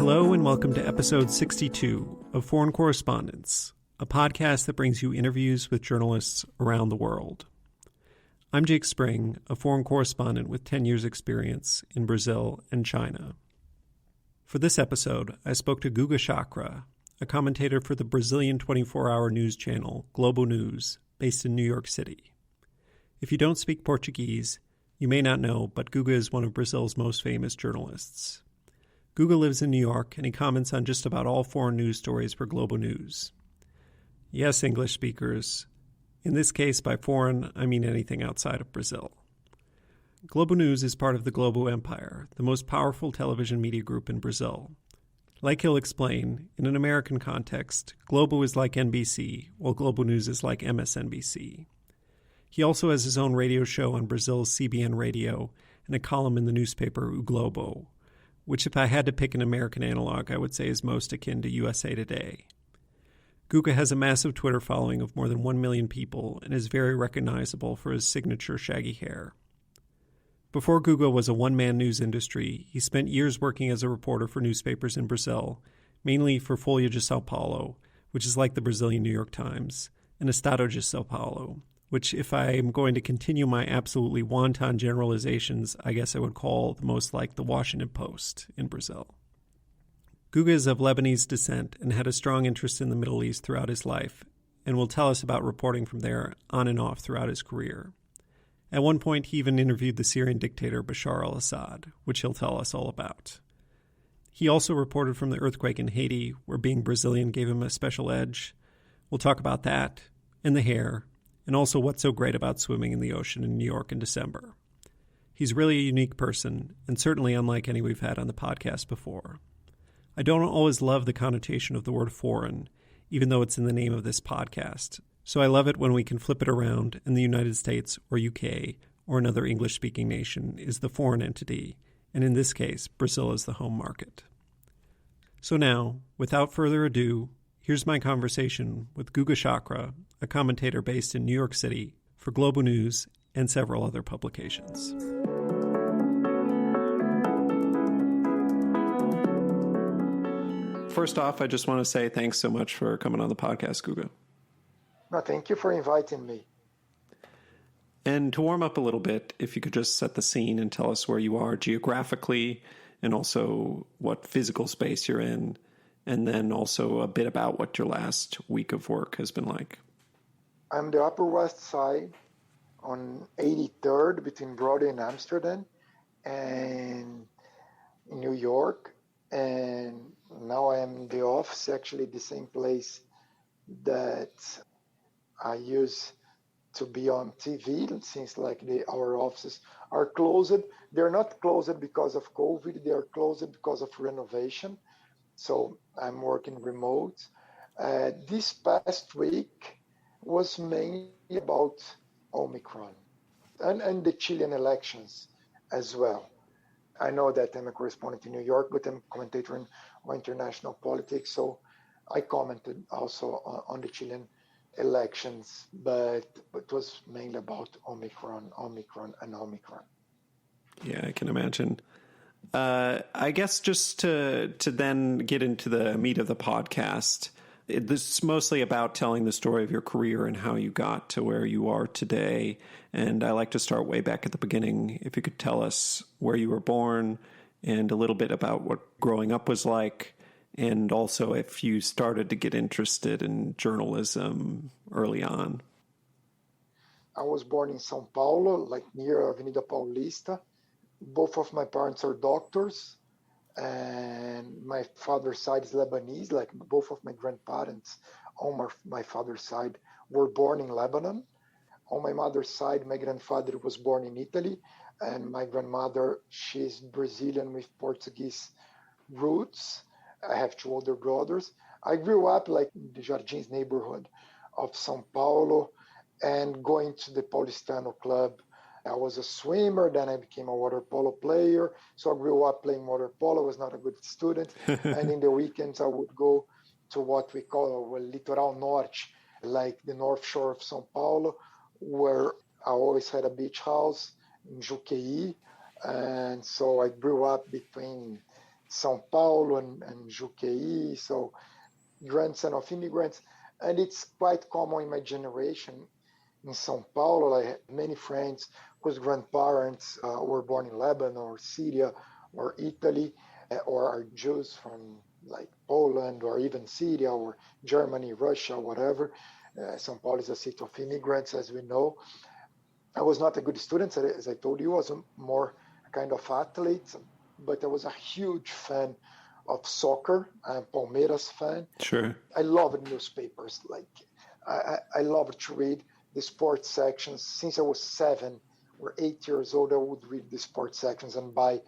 Hello and welcome to episode 62 of Foreign Correspondence, a podcast that brings you interviews with journalists around the world. I'm Jake Spring, a foreign correspondent with 10 years' experience in Brazil and China. For this episode, I spoke to Guga Chacra, a commentator for the Brazilian 24-hour news channel Globo News, based in New York City. If you don't speak Portuguese, you may not know, but Guga is one of Brazil's most famous journalists. Guga lives in New York, and he comments on just about all foreign news stories for Globo News. Yes, English speakers. In this case, by foreign, I mean anything outside of Brazil. Globo News is part of the Globo Empire, the most powerful television media group in Brazil. Like he'll explain, in an American context, Globo is like NBC, while Globo News is like MSNBC. He also has his own radio show on Brazil's CBN radio and a column in the newspaper O Globo, which if I had to pick an American analog, I would say is most akin to USA Today. Guga has a massive Twitter following of more than 1 million people and is very recognizable for his signature shaggy hair. Before Guga was a one-man news industry, he spent years working as a reporter for newspapers in Brazil, mainly for Folha de S.Paulo, which is like the Brazilian New York Times, and Estado de S.Paulo, which, if I am going to continue my absolutely wanton generalizations, I guess I would call the most like the Washington Post in Brazil. Guga is of Lebanese descent and had a strong interest in the Middle East throughout his life, and will tell us about reporting from there on and off throughout his career. At one point, he even interviewed the Syrian dictator Bashar al-Assad, which he'll tell us all about. He also reported from the earthquake in Haiti, where being Brazilian gave him a special edge. We'll talk about that, and the hair, and also what's so great about swimming in the ocean in New York in December. He's really a unique person, and certainly unlike any we've had on the podcast before. I don't always love the connotation of the word foreign, even though it's in the name of this podcast, so I love it when we can flip it around and the United States or UK or another English-speaking nation is the foreign entity, and in this case, Brazil is the home market. So now, without further ado, here's my conversation with Guga Chacra, a commentator based in New York City for Globo News and several other publications. First off, I just want to say thanks so much for coming on the podcast, Guga. No, thank you for inviting me. And to warm up a little bit, if you could just set the scene and tell us where you are geographically and also what physical space you're in, and then also a bit about what your last week of work has been like. I'm the Upper West Side on 83rd between Broadway and Amsterdam and in New York. And now I am in the office, actually the same place that I used to be on TV since our offices are closed. They're not closed because of COVID, they are closed because of renovation. So I'm working remote. This past week was mainly about Omicron and the Chilean elections as well. I know that I'm a correspondent in New York, but I'm a commentator in international politics. So I commented also on the Chilean elections, but it was mainly about Omicron. Yeah, I can imagine. I guess just to then get into the meat of the podcast, this is mostly about telling the story of your career and how you got to where you are today. And I like to start way back at the beginning. If you could tell us where you were born and a little bit about what growing up was like, and also if you started to get interested in journalism early on. I was born in São Paulo, near Avenida Paulista. Both of my parents are doctors, and my father's side is Lebanese. Both of my grandparents on my father's side were born in Lebanon. On my mother's side, my grandfather was born in Italy, and my grandmother, she's Brazilian with Portuguese roots. I have two older brothers. I grew up in the Jardins neighborhood of São Paulo and going to the Paulistano club. I was a swimmer, then I became a water polo player. So I grew up playing water polo. I was not a good student. And in the weekends, I would go to what we call Litoral Norte, like the North Shore of São Paulo, where I always had a beach house in Juqueí. And so I grew up between São Paulo and Juqueí, so grandson of immigrants. And it's quite common in my generation in São Paulo. I have many friends whose grandparents were born in Lebanon or Syria or Italy, or are Jews from like Poland or even Syria or Germany, Russia, whatever. São Paulo is a city of immigrants, as we know. I was not a good student, as I told you. I was more a kind of athlete, but I was a huge fan of soccer. I'm a Palmeiras fan. Sure. I loved newspapers. Like I loved to read the sports sections. Since I was 7 or 8 years old, I would read the sports sections and buy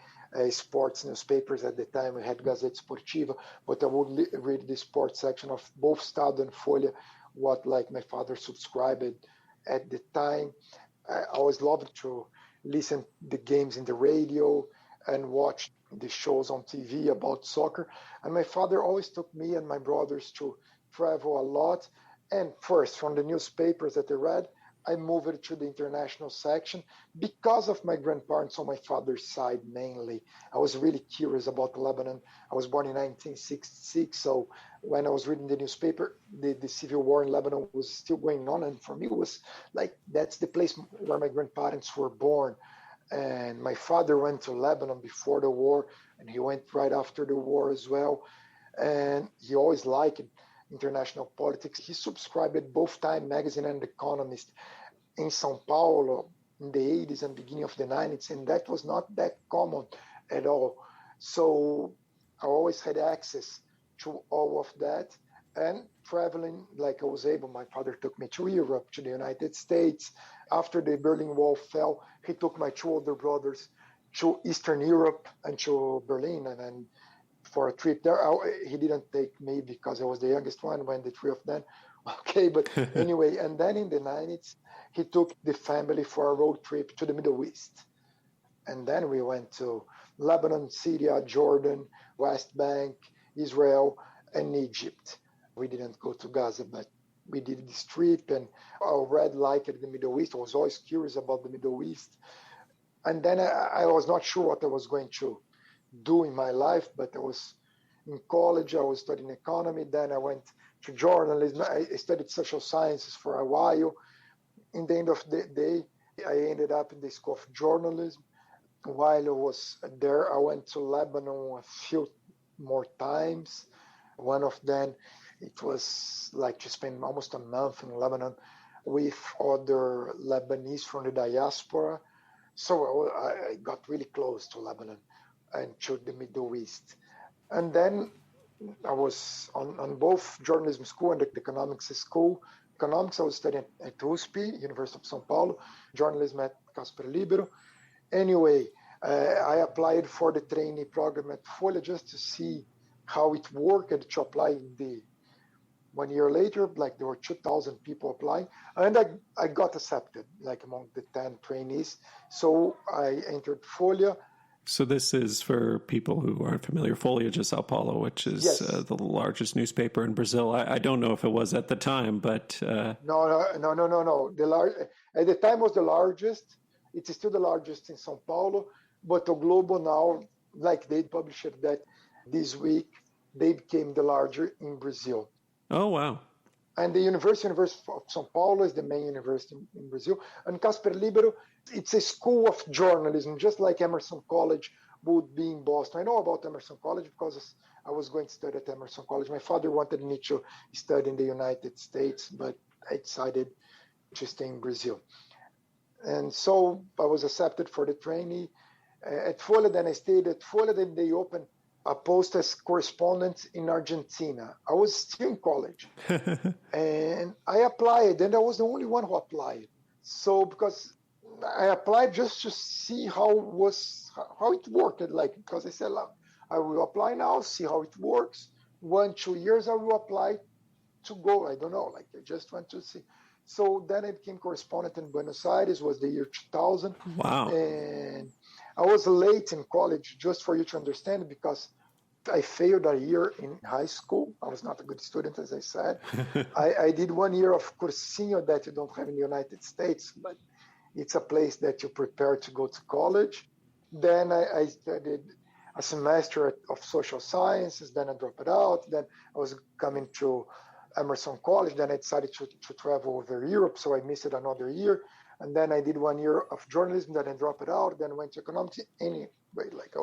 sports newspapers. At the time, we had Gazeta Esportiva, but I would read the sports section of both Estado and Folha, what like my father subscribed at the time. I always loved to listen the games in the radio and watch the shows on TV about soccer. And my father always took me and my brothers to travel a lot. And first, from the newspapers that I read, I moved to the international section because of my grandparents on my father's side mainly. I was really curious about Lebanon. I was born in 1966, so when I was reading the newspaper, the civil war in Lebanon was still going on, and for me it was like that's the place where my grandparents were born. And my father went to Lebanon before the war, and he went right after the war as well. And he always liked international politics. He subscribed both Time magazine and The Economist in São Paulo in the 80s and beginning of the 90s, and that was not that common at all. So I always had access to all of that, and traveling like I was able. My father took me to Europe, to the United States. After the Berlin Wall fell, he took my 2 older brothers to Eastern Europe and to Berlin, and then for a trip there. He didn't take me because I was the youngest one when the 3 of them. Okay, but anyway, and then in the 90s, he took the family for a road trip to the Middle East. And then we went to Lebanon, Syria, Jordan, West Bank, Israel, and Egypt. We didn't go to Gaza, but we did this trip, and I already liked the Middle East. I was always curious about the Middle East. And then I was not sure what I was going to do in my life, but I was in college, I was studying economy, then I went to journalism. I studied social sciences for a while. In the end of the day, I ended up in the School of Journalism. While I was there, I went to Lebanon a few more times. One of them, it was like to spend almost a month in Lebanon with other Lebanese from the diaspora. So I got really close to Lebanon and to the Middle East. And then I was on both journalism school and the economics school. Economics, I was studying at USP, University of São Paulo, journalism at Casper Libero. Anyway, I applied for the trainee program at Folha just to see how it worked, and to apply the 1 year later, like there were 2,000 people applying, and I got accepted, like among the 10 trainees. So I entered Folha. So this is for people who aren't familiar, Folha de São Paulo, which is Yes. The largest newspaper in Brazil. I don't know if it was at the time, but... No. At the time was the largest. It's still the largest in São Paulo, but the Globo now, like they published that this week, they became the larger in Brazil. Oh, wow. And the University of São Paulo is the main university in Brazil. And Casper Libero, it's a school of journalism, just like Emerson College would be in Boston. I know about Emerson College because I was going to study at Emerson College. My father wanted me to study in the United States, but I decided to stay in Brazil. And so I was accepted for the trainee at Folha. Then I stayed at Folha. Then they opened a post as correspondent in Argentina. I was still in college. And I applied, and I was the only one who applied. So because I applied just to see how it worked. Like, because I said, I will apply now, see how it works. 1-2 years I will apply to go. I don't know, like I just want to see. So then I became correspondent in Buenos Aires, was the year 2000. Wow. And I was late in college, just for you to understand, because I failed a year in high school. I was not a good student, as I said. I did 1 year of cursinho that you don't have in the United States, but it's a place that you prepare to go to college. Then I studied a semester of social sciences, then I dropped it out. Then I was coming to Emerson College. Then I decided to travel over Europe, so I missed another year. And then I did 1 year of journalism, then I dropped it out, then went to economics. Anyway, like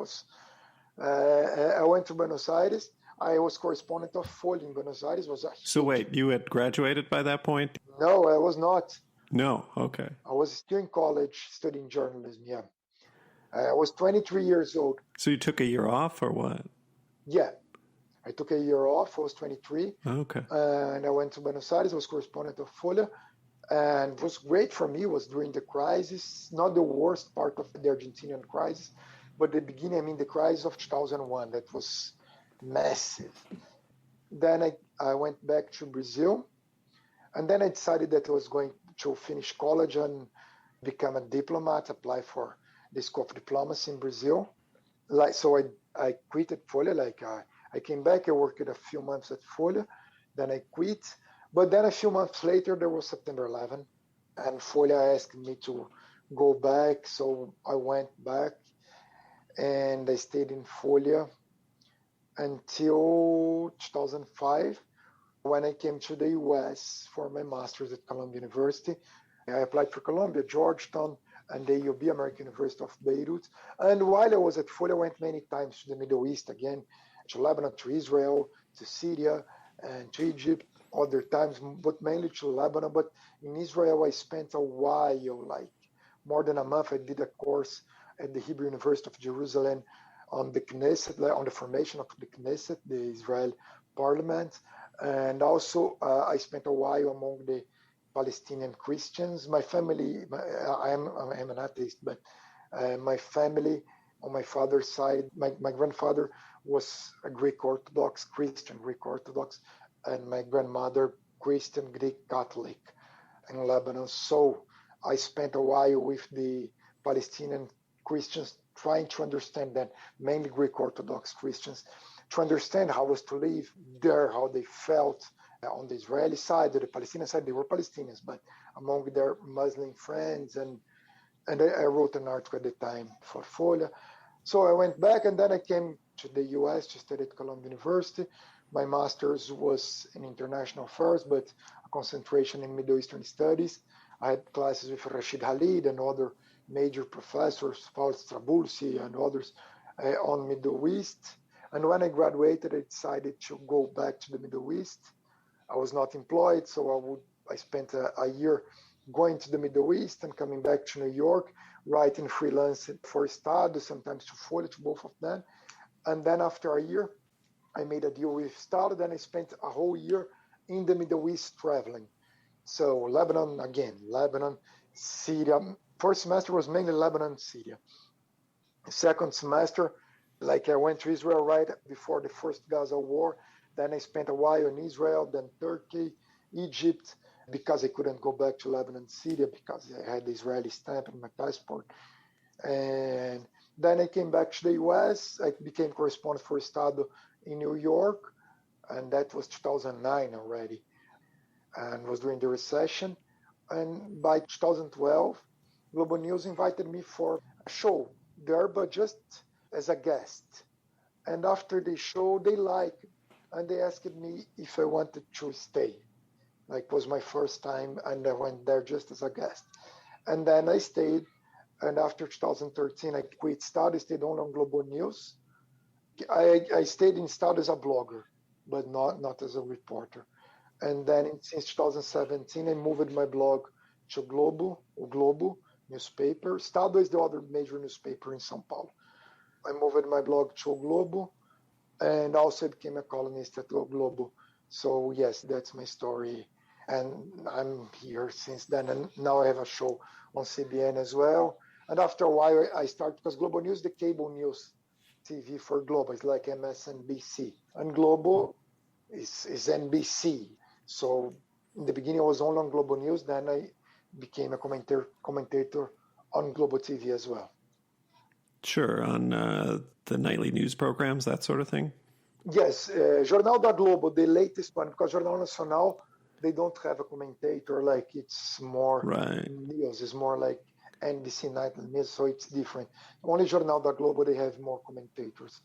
I went to Buenos Aires. I was correspondent of Folha in Buenos Aires. So wait, you had graduated by that point? No, I was not. No, okay. I was still in college studying journalism, yeah. I was 23 years old. So you took a year off or what? Yeah. I took a year off. I was 23. Okay. And I went to Buenos Aires. I was correspondent of Folha. And it was great for me. It was during the crisis, not the worst part of the Argentinian crisis, but the beginning, the crisis of 2001. That was massive. Then I went back to Brazil. And then I decided that I was going to finish college and become a diplomat, apply for the School of Diplomacy in Brazil. So I quitted Folha. I came back, I worked a few months at Folha, then I quit. But then a few months later, there was September 11, and Folha asked me to go back. So I went back, and I stayed in Folha until 2005, when I came to the US for my master's at Columbia University. I applied for Columbia, Georgetown, and the UB, American University of Beirut. And while I was at Folha, I went many times to the Middle East again, to Lebanon, to Israel, to Syria, and to Egypt, other times, but mainly to Lebanon. But in Israel, I spent a while, like more than a month. I did a course at the Hebrew University of Jerusalem on the Knesset, on the formation of the Knesset, the Israel parliament. And also, I spent a while among the Palestinian Christians. My family, I am an atheist, but my family on my father's side, my grandfather was a Greek Orthodox, Christian Greek Orthodox, and my grandmother, Christian Greek Catholic in Lebanon. So I spent a while with the Palestinian Christians trying to understand that, mainly Greek Orthodox Christians, to understand how it was to live there, how they felt on the Israeli side, or the Palestinian side. They were Palestinians, but among their Muslim friends. And I wrote an article at the time for Folha. So I went back, and then I came to the US to study at Columbia University. My master's was in international affairs, but a concentration in Middle Eastern studies. I had classes with Rashid Khalid and other major professors, S.Paulo and others on Middle East. And when I graduated, I decided to go back to the Middle East. I was not employed, so I spent a year going to the Middle East and coming back to New York, writing freelance for Estado, sometimes to Folha, to both of them. And then after a year, I made a deal with Estado. Then I spent a whole year in the Middle East traveling. So Lebanon, Syria. First semester was mainly Lebanon, Syria. Second semester, I went to Israel right before the first Gaza war. Then I spent a while in Israel, then Turkey, Egypt, because I couldn't go back to Lebanon, Syria, because I had the Israeli stamp in my passport. And then I came back to the US. I became correspondent for Estado in New York, and that was 2009 already, and was during the recession. And by 2012, Globo News invited me for a show there, but just as a guest. And after the show, they liked it, and they asked me if I wanted to stay. It was my first time, and I went there just as a guest. And then I stayed, and after 2013, I quit Estado. I stayed only on Globo News. I stayed in Estado as a blogger, but not as a reporter. And then since 2017, I moved my blog to Globo newspaper. Estado is the other major newspaper in São Paulo. I moved my blog to Globo, and also became a columnist at Globo. So yes, that's my story. And I'm here since then. And now I have a show on CBN as well. And after a while, I started, because Globo News, the cable news TV for Globo, is like MSNBC. And Globo is NBC. So in the beginning, I was only on Globo News. Then I became a commentator on Globo TV as well. Sure, on the nightly news programs, that sort of thing? Yes, Jornal da Globo, the latest one, because Jornal Nacional, they don't have a commentator, it's more news, it's more like NBC Nightly News, so it's different. Only Jornal da Globo, they have more commentators.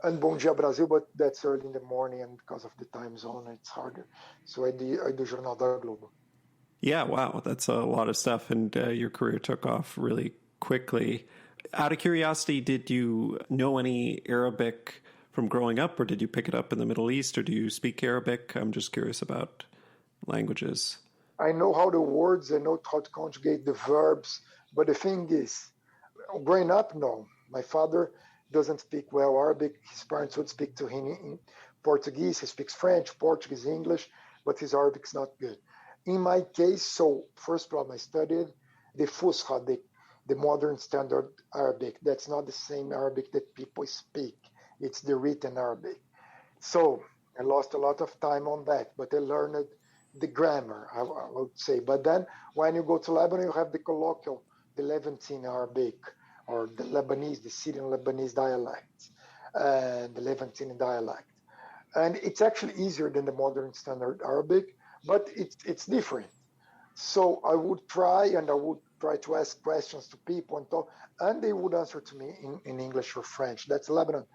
And Bom Dia Brasil, but that's early in the morning, and because of the time zone, it's harder. So I do Jornal da Globo. Yeah, wow, that's a lot of stuff, and your career took off really quickly. Out of curiosity, did you know any Arabic from growing up, or did you pick it up in the Middle East, or do you speak Arabic? I'm just curious about languages. I know how the words, I know how to conjugate the verbs, but the thing is, growing up, no. My father doesn't speak well Arabic. His parents would speak to him in Portuguese. He speaks French, Portuguese, English, but his Arabic is not good. In my case, so first problem, I studied the Fusha, the modern standard Arabic. That's not the same Arabic that people speak. It's the written Arabic. So I lost a lot of time on that, but I learned the grammar, I would say. But then when you go to Lebanon, you have the colloquial, the Levantine Arabic, or the Lebanese, the Syrian Lebanese dialect, and the Levantine dialect. And it's actually easier than the modern standard Arabic, but it's different. So I would try to ask questions to people and talk, and they would answer to me in English or French. That's Lebanon.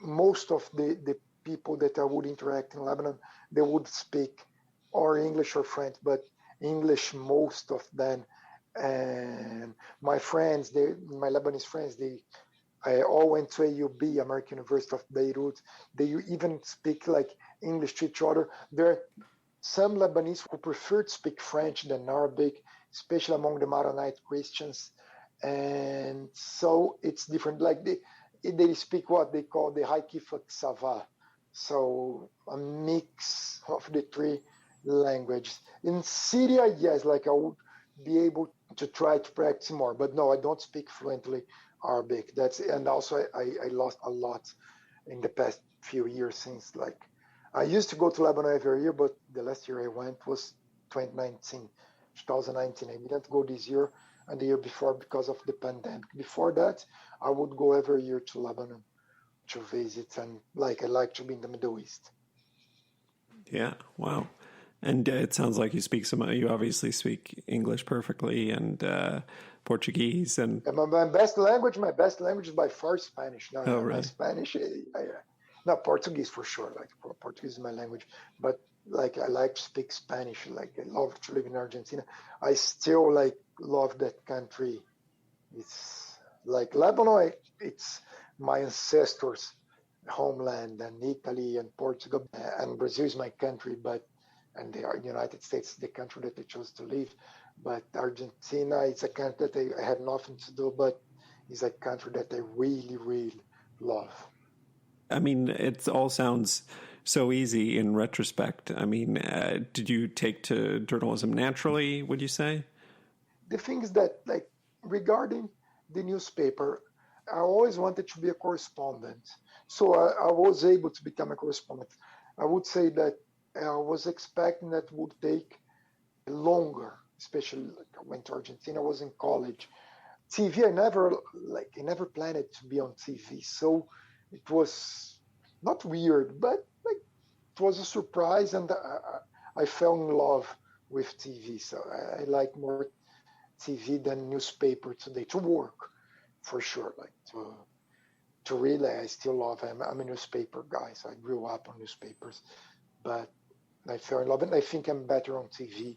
Most of the people that I would interact in Lebanon, they would speak or English or French, but English most of them. And my friends, my Lebanese friends, I all went to AUB, American University of Beirut. They even speak like English to each other. There are some Lebanese who prefer to speak French than Arabic, especially among the Maronite Christians. And so it's different. Like they speak what they call the Haikifak Sava. So a mix of the three languages. In Syria, yes, like I would be able to try to practice more, but no, I don't speak fluently Arabic. And also I lost a lot in the past few years since like I used to go to Lebanon every year, but the last year I went was 2019. I didn't go this year and the year before because of the pandemic. Before that, I would go every year to Lebanon to visit, and like I like to be in the Middle East. Yeah, wow. And it sounds like you obviously speak English perfectly and Portuguese. And my best language is by far Spanish. No, oh, my really? Spanish, not Portuguese for sure. Like Portuguese is my language, but like I like to speak Spanish. Like I love to live in Argentina. I still like love that country. It's like Lebanon. It's my ancestors' homeland, and Italy and Portugal and Brazil is my country, and the United States is the country that I chose to live. But Argentina is a country that I had nothing to do, but it's a country that I really, really love. I mean, it all sounds so easy in retrospect. I mean, did you take to journalism naturally, would you say? The thing is that, like, regarding the newspaper, I always wanted to be a correspondent. So I was able to become a correspondent. I would say that I was expecting that would take longer, especially like I went to Argentina, I was in college. TV, I never planned to be on TV. So it was not weird, but like it was a surprise, and I fell in love with TV. So I like more TV than newspaper today to work, for sure. Like to really, I still love. I'm a newspaper guy, so I grew up on newspapers, but I fell in love, and I think I'm better on TV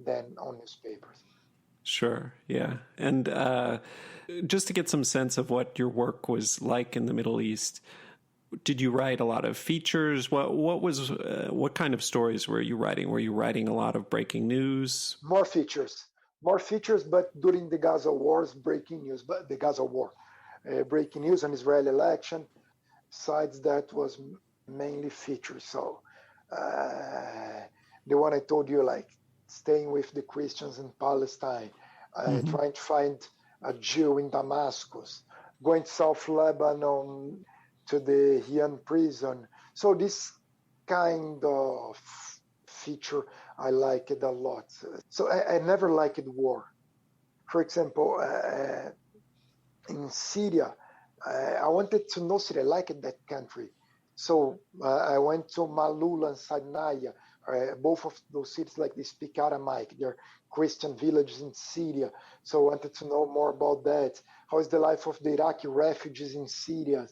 than on newspapers. Sure, yeah. And just to get some sense of what your work was like in the Middle East, did you write a lot of features? What kind of stories were you writing? Were you writing a lot of breaking news? More features, but during the Gaza wars, breaking news, but the Gaza war, breaking news on Israeli election. Besides that was mainly features. So the one I told you, like staying with the Christians in Palestine, trying to find a Jew in Damascus, going to South Lebanon to the Hian prison. So this kind of feature, I like it a lot. So I never liked war. For example, in Syria, I wanted to know Syria. I liked that country. So I went to Malula and Sinai. Both of those cities, like they speak Aramaic. They're Christian villages in Syria. So I wanted to know more about that. How is the life of the Iraqi refugees in Syria?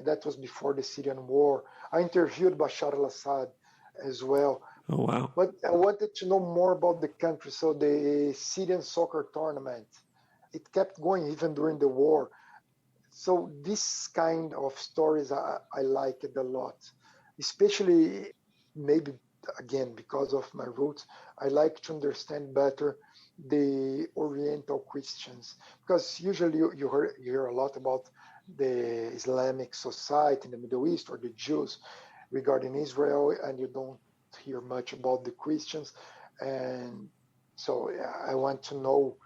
That was before the Syrian war. I interviewed Bashar al-Assad as well. Oh, wow. But I wanted to know more about the country. So the Syrian soccer tournament, it kept going even during the war. So this kind of stories, I like it a lot, especially maybe again because of my roots. I like to understand better the Oriental Christians, because usually you hear a lot about the Islamic society in the Middle East or the Jews regarding Israel, and you don't hear much about the Christians. And so I want to know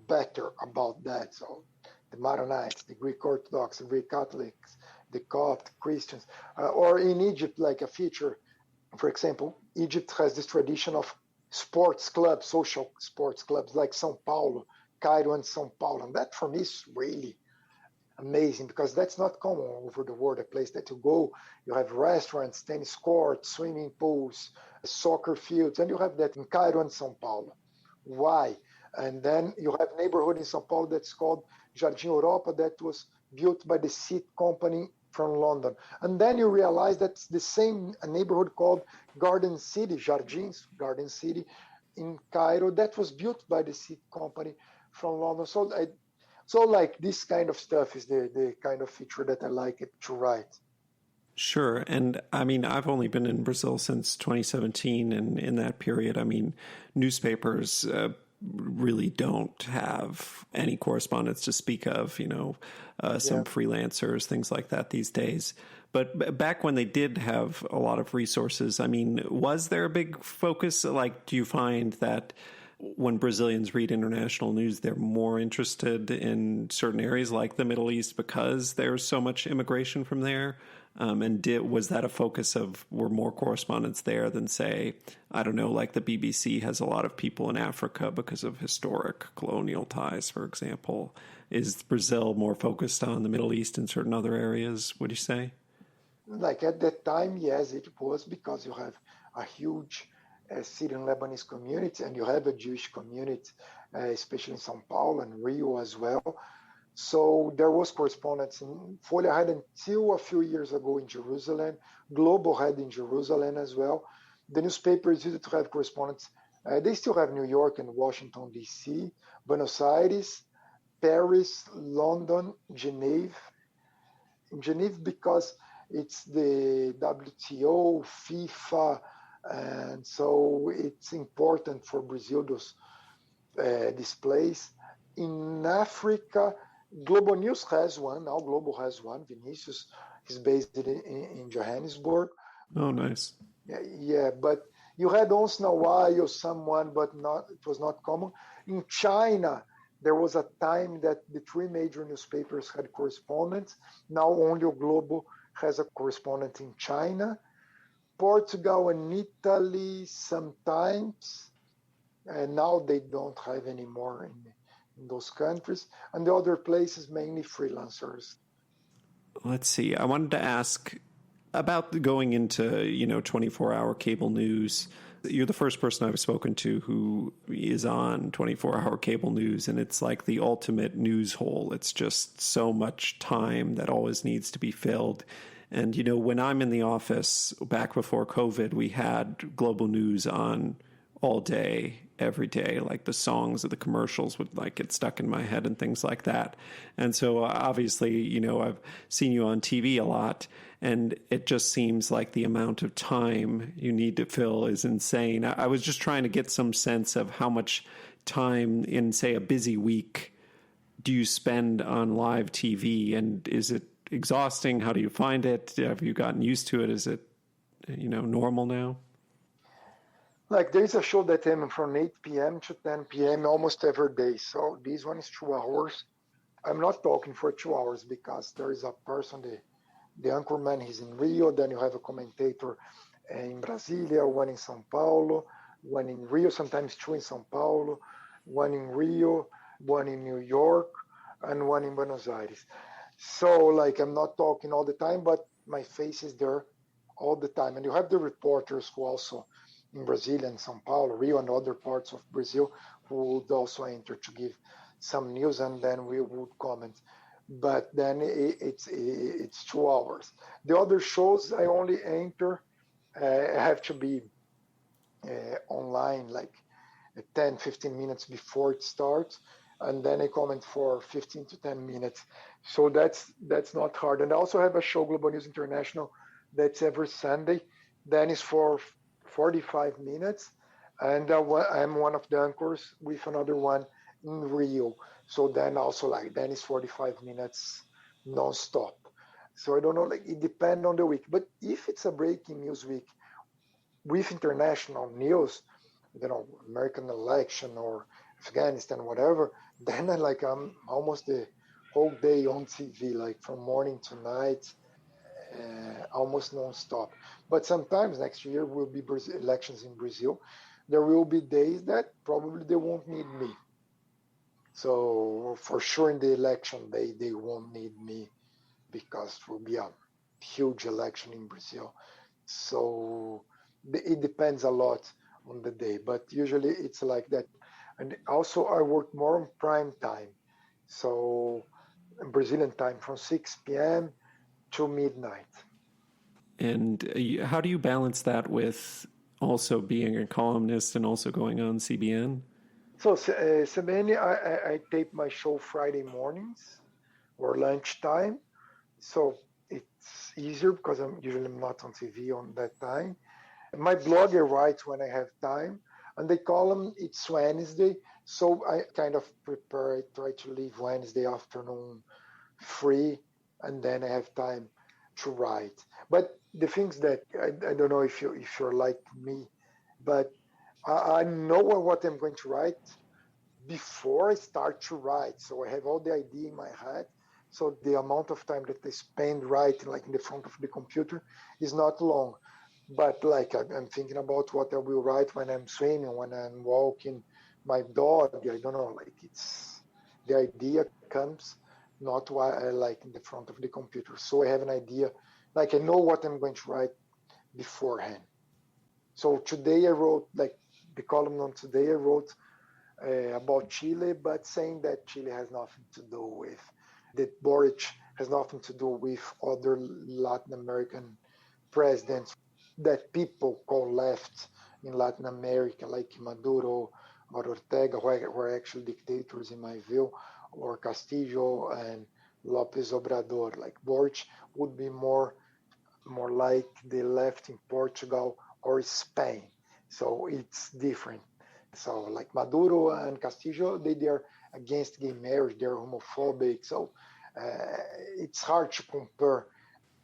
better about that. So the Maronites, the Greek Orthodox, the Greek Catholics, the Copt Christians, or in Egypt, like a feature. For example, Egypt has this tradition of sports clubs, social sports clubs like S.Paulo, Cairo and Paulo. And that for me is really amazing, because that's not common over the world. A place that you go, you have restaurants, tennis courts, swimming pools, soccer fields, and you have that in Cairo and Paulo. Why? And then you have a neighborhood in Paulo that's called Jardim Europa, that was built by the seed company from London. And then you realize that's the same neighborhood called Garden City, Jardins, Garden City in Cairo, that was built by the seed company from London. So like this kind of stuff is the kind of feature that I like it to write. Sure. And I mean, I've only been in Brazil since 2017. And in that period, I mean, newspapers really don't have any correspondence to speak of, some freelancers, things like that these days. But back when they did have a lot of resources, I mean, was there a big focus? Like, do you find that when Brazilians read international news, they're more interested in certain areas like the Middle East because there's so much immigration from there? Was that a focus of, were more correspondents there than, say, I don't know, like the BBC has a lot of people in Africa because of historic colonial ties, for example. Is Brazil more focused on the Middle East and certain other areas, would you say? Like at that time, yes, it was, because you have a huge Syrian Lebanese community, and you have a Jewish community, especially in São Paulo and Rio as well. So there was correspondence in Folha had until a few years ago in Jerusalem. Globo had in Jerusalem as well. The newspapers used to have correspondence. They still have New York and Washington, D.C., Buenos Aires, Paris, London, Geneva. In Geneva because it's the WTO, FIFA, and so it's important for Brazil, this place. In Africa, Globo News has one. Now Globo has one. Vinicius is based in Johannesburg. Oh, nice. Yeah, but you had once in a while someone, but it was not common. In China, there was a time that the three major newspapers had correspondents. Now only Globo has a correspondent in China. Portugal and Italy sometimes, and now they don't have any more in those countries. And the other places, mainly freelancers. Let's see. I wanted to ask about going into, 24-hour cable news. You're the first person I've spoken to who is on 24-hour cable news, and it's like the ultimate news hole. It's just so much time that always needs to be filled. And, when I'm in the office back before COVID, we had Global News on all day, every day, like the songs of the commercials would like get stuck in my head and things like that. And so obviously, I've seen you on TV a lot, and it just seems like the amount of time you need to fill is insane. I was just trying to get some sense of how much time in, say, a busy week do you spend on live TV, and is it exhausting? How do you find it? Have you gotten used to it? Is it, normal now? Like there's a show that I'm from 8 p.m. to 10 p.m. almost every day. So this one is 2 hours. I'm not talking for 2 hours because there is a person, the anchorman, he's in Rio. Then you have a commentator in Brasilia, one in São Paulo, one in Rio, sometimes two in São Paulo, one in Rio, one in New York, and one in Buenos Aires. So like I'm not talking all the time, but my face is there all the time. And you have the reporters who also in Brazil and S.Paulo, Rio, and other parts of Brazil who would also enter to give some news, and then we would comment. But then it's 2 hours. The other shows I only enter, I have to be online like 10, 15 minutes before it starts, and then I comment for 15 to 10 minutes. So that's not hard. And I also have a show, Globo News International, that's every Sunday. Then it's for 45 minutes, and I'm one of the anchors with another one in Rio. So then also then it's 45 minutes non-stop. So I don't know, like it depends on the week. But if it's a breaking news week with international news, American election or Afghanistan, whatever, then I'm almost the whole day on TV, like from morning to night, almost non-stop. But sometimes next year will be elections in Brazil. There will be days that probably they won't need me. So for sure in the election day, they won't need me because it will be a huge election in Brazil. So it depends a lot on the day, but usually it's like that. And also I work more on prime time. So Brazilian time from 6 p.m. to midnight. And how do you balance that with also being a columnist and also going on CBN? So CBN, I tape my show Friday mornings or lunchtime. So it's easier because I'm usually not on TV on that time. My blogger writes when I have time, and the column it's Wednesday, so I kind of prepare. I try to leave Wednesday afternoon free, and then I have time to write. But the things that I don't know if you're like me, but I know what I'm going to write before I start to write. So I have all the idea in my head. So the amount of time that I spend writing, like in the front of the computer, is not long. But like I'm thinking about what I will write when I'm swimming, when I'm walking my dog. I don't know, like it's the idea comes not while I like in the front of the computer. So I have an idea, like I know what I'm going to write beforehand. So today I wrote like the column on today I wrote about Chile, but saying that Chile has nothing to do with that Boric has nothing to do with other Latin American presidents that people call left in Latin America, like Maduro or Ortega, who are actually dictators in my view, or Castillo and Lopez Obrador. Like Boric would be more like the left in Portugal or Spain. So it's different. So like Maduro and Castillo, they are against gay marriage, they're homophobic. So it's hard to compare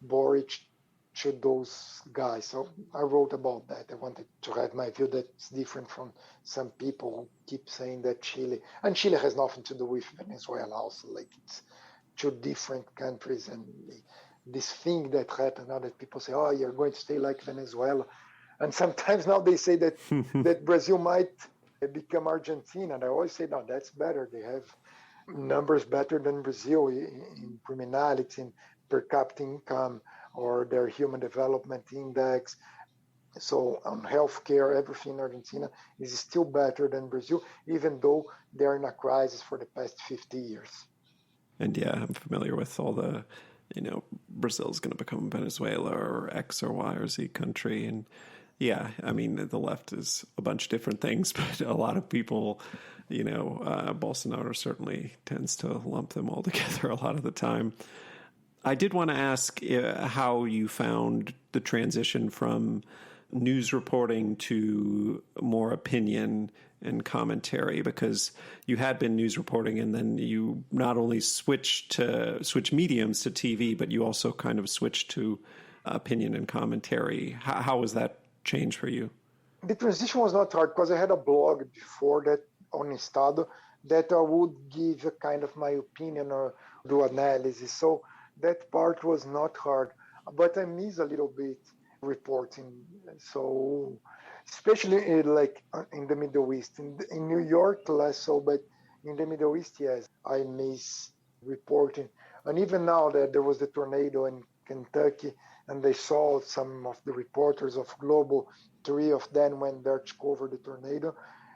Boric to those guys. So I wrote about that. I wanted to have my view that's different from some people who keep saying that Chile has nothing to do with Venezuela also. Like it's two different countries, and this thing that happened now that people say, oh, you're going to stay like Venezuela. And sometimes now they say that that Brazil might become Argentina. And I always say, no, that's better. They have numbers better than Brazil in criminality, in per capita income, or their human development index. So on healthcare, everything in Argentina is still better than Brazil, even though they're in a crisis for the past 50 years. And yeah, I'm familiar with all the, Brazil's going to become Venezuela or X or Y or Z country. And yeah, I mean, the left is a bunch of different things, but a lot of people, Bolsonaro certainly tends to lump them all together a lot of the time. I did want to ask how you found the transition from news reporting to more opinion and commentary, because you had been news reporting and then you not only switch mediums to TV, but you also kind of switched to opinion and commentary. How was that change for you? The transition was not hard because I had a blog before that on Estado that I would give a kind of my opinion or do analysis. So that part was not hard, but I miss a little bit reporting. So especially in the Middle East, in New York less so, but in the Middle East, yes, I miss reporting. And even now that there was the tornado in Kentucky, and they saw some of the reporters of Globo. 3 of them went there to cover the tornado.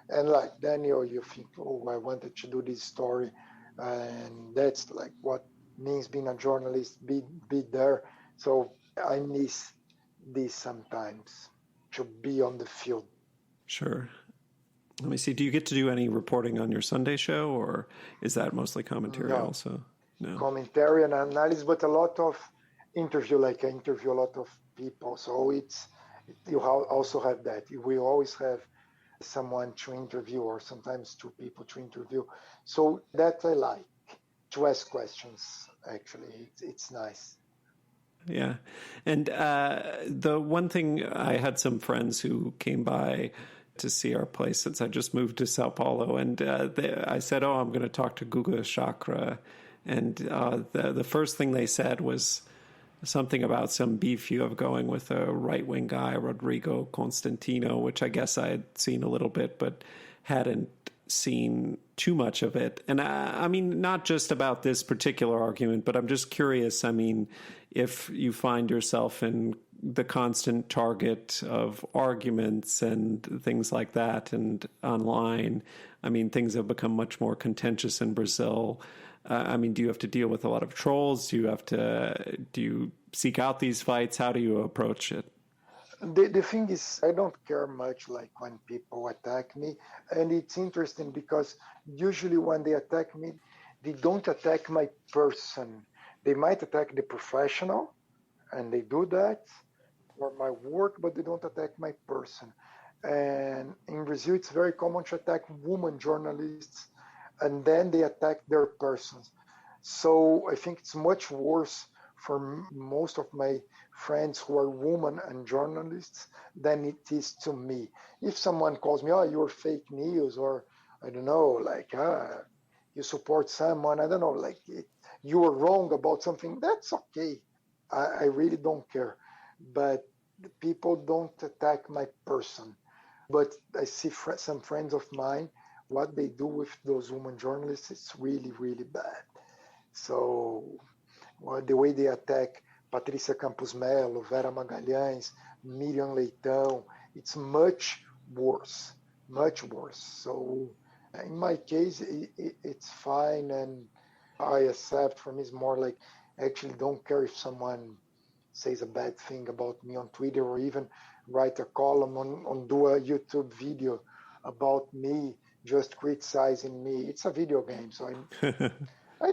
And like Daniel, you think, oh, I wanted to do this story. And that's like what means being a journalist, be there. So I miss this sometimes, to be on the field. Sure. Let me see. Do you get to do any reporting on your Sunday show, or is that mostly commentary also? No. Commentary and analysis, but a lot of interview, like I interview a lot of people. So you also have that. We always have someone to interview, or sometimes 2 people to interview. So that I like, to ask questions, actually. It's nice. Yeah. And the one thing, I had some friends who came by to see our place since I just moved to Sao Paulo. And I said, oh, I'm going to talk to Guga Chacra. And the first thing they said was something about some beef you have going with a right-wing guy, Rodrigo Constantino, which I guess I had seen a little bit, but hadn't seen too much of it. And I mean, not just about this particular argument, but I'm just curious, I mean, if you find yourself in the constant target of arguments and things like that, and online, I mean, things have become much more contentious in Brazil. I mean, do you have to deal with a lot of trolls? Do you seek out these fights? How do you approach it? The thing is, I don't care much like when people attack me. And it's interesting because usually when they attack me, they don't attack my person. They might attack the professional, and they do that, or my work, but they don't attack my person. And in Brazil, it's very common to attack women journalists, and then they attack their persons. So I think it's much worse for most of my friends who are women and journalists than it is to me. If someone calls me, oh, you're fake news, or I don't know, like, you support someone, I don't know, like you were wrong about something, that's okay. I really don't care. But the people don't attack my person. But I see some friends of mine, what they do with those women journalists is really, really bad. So the way they attack Patrícia Campos Melo, Vera Magalhães, Miriam Leitão, it's much worse, much worse. So in my case, it's fine, and I accept. For me, it's more like I actually don't care if someone says a bad thing about me on Twitter, or even write a column on do a YouTube video about me, just criticizing me. It's a video game, so I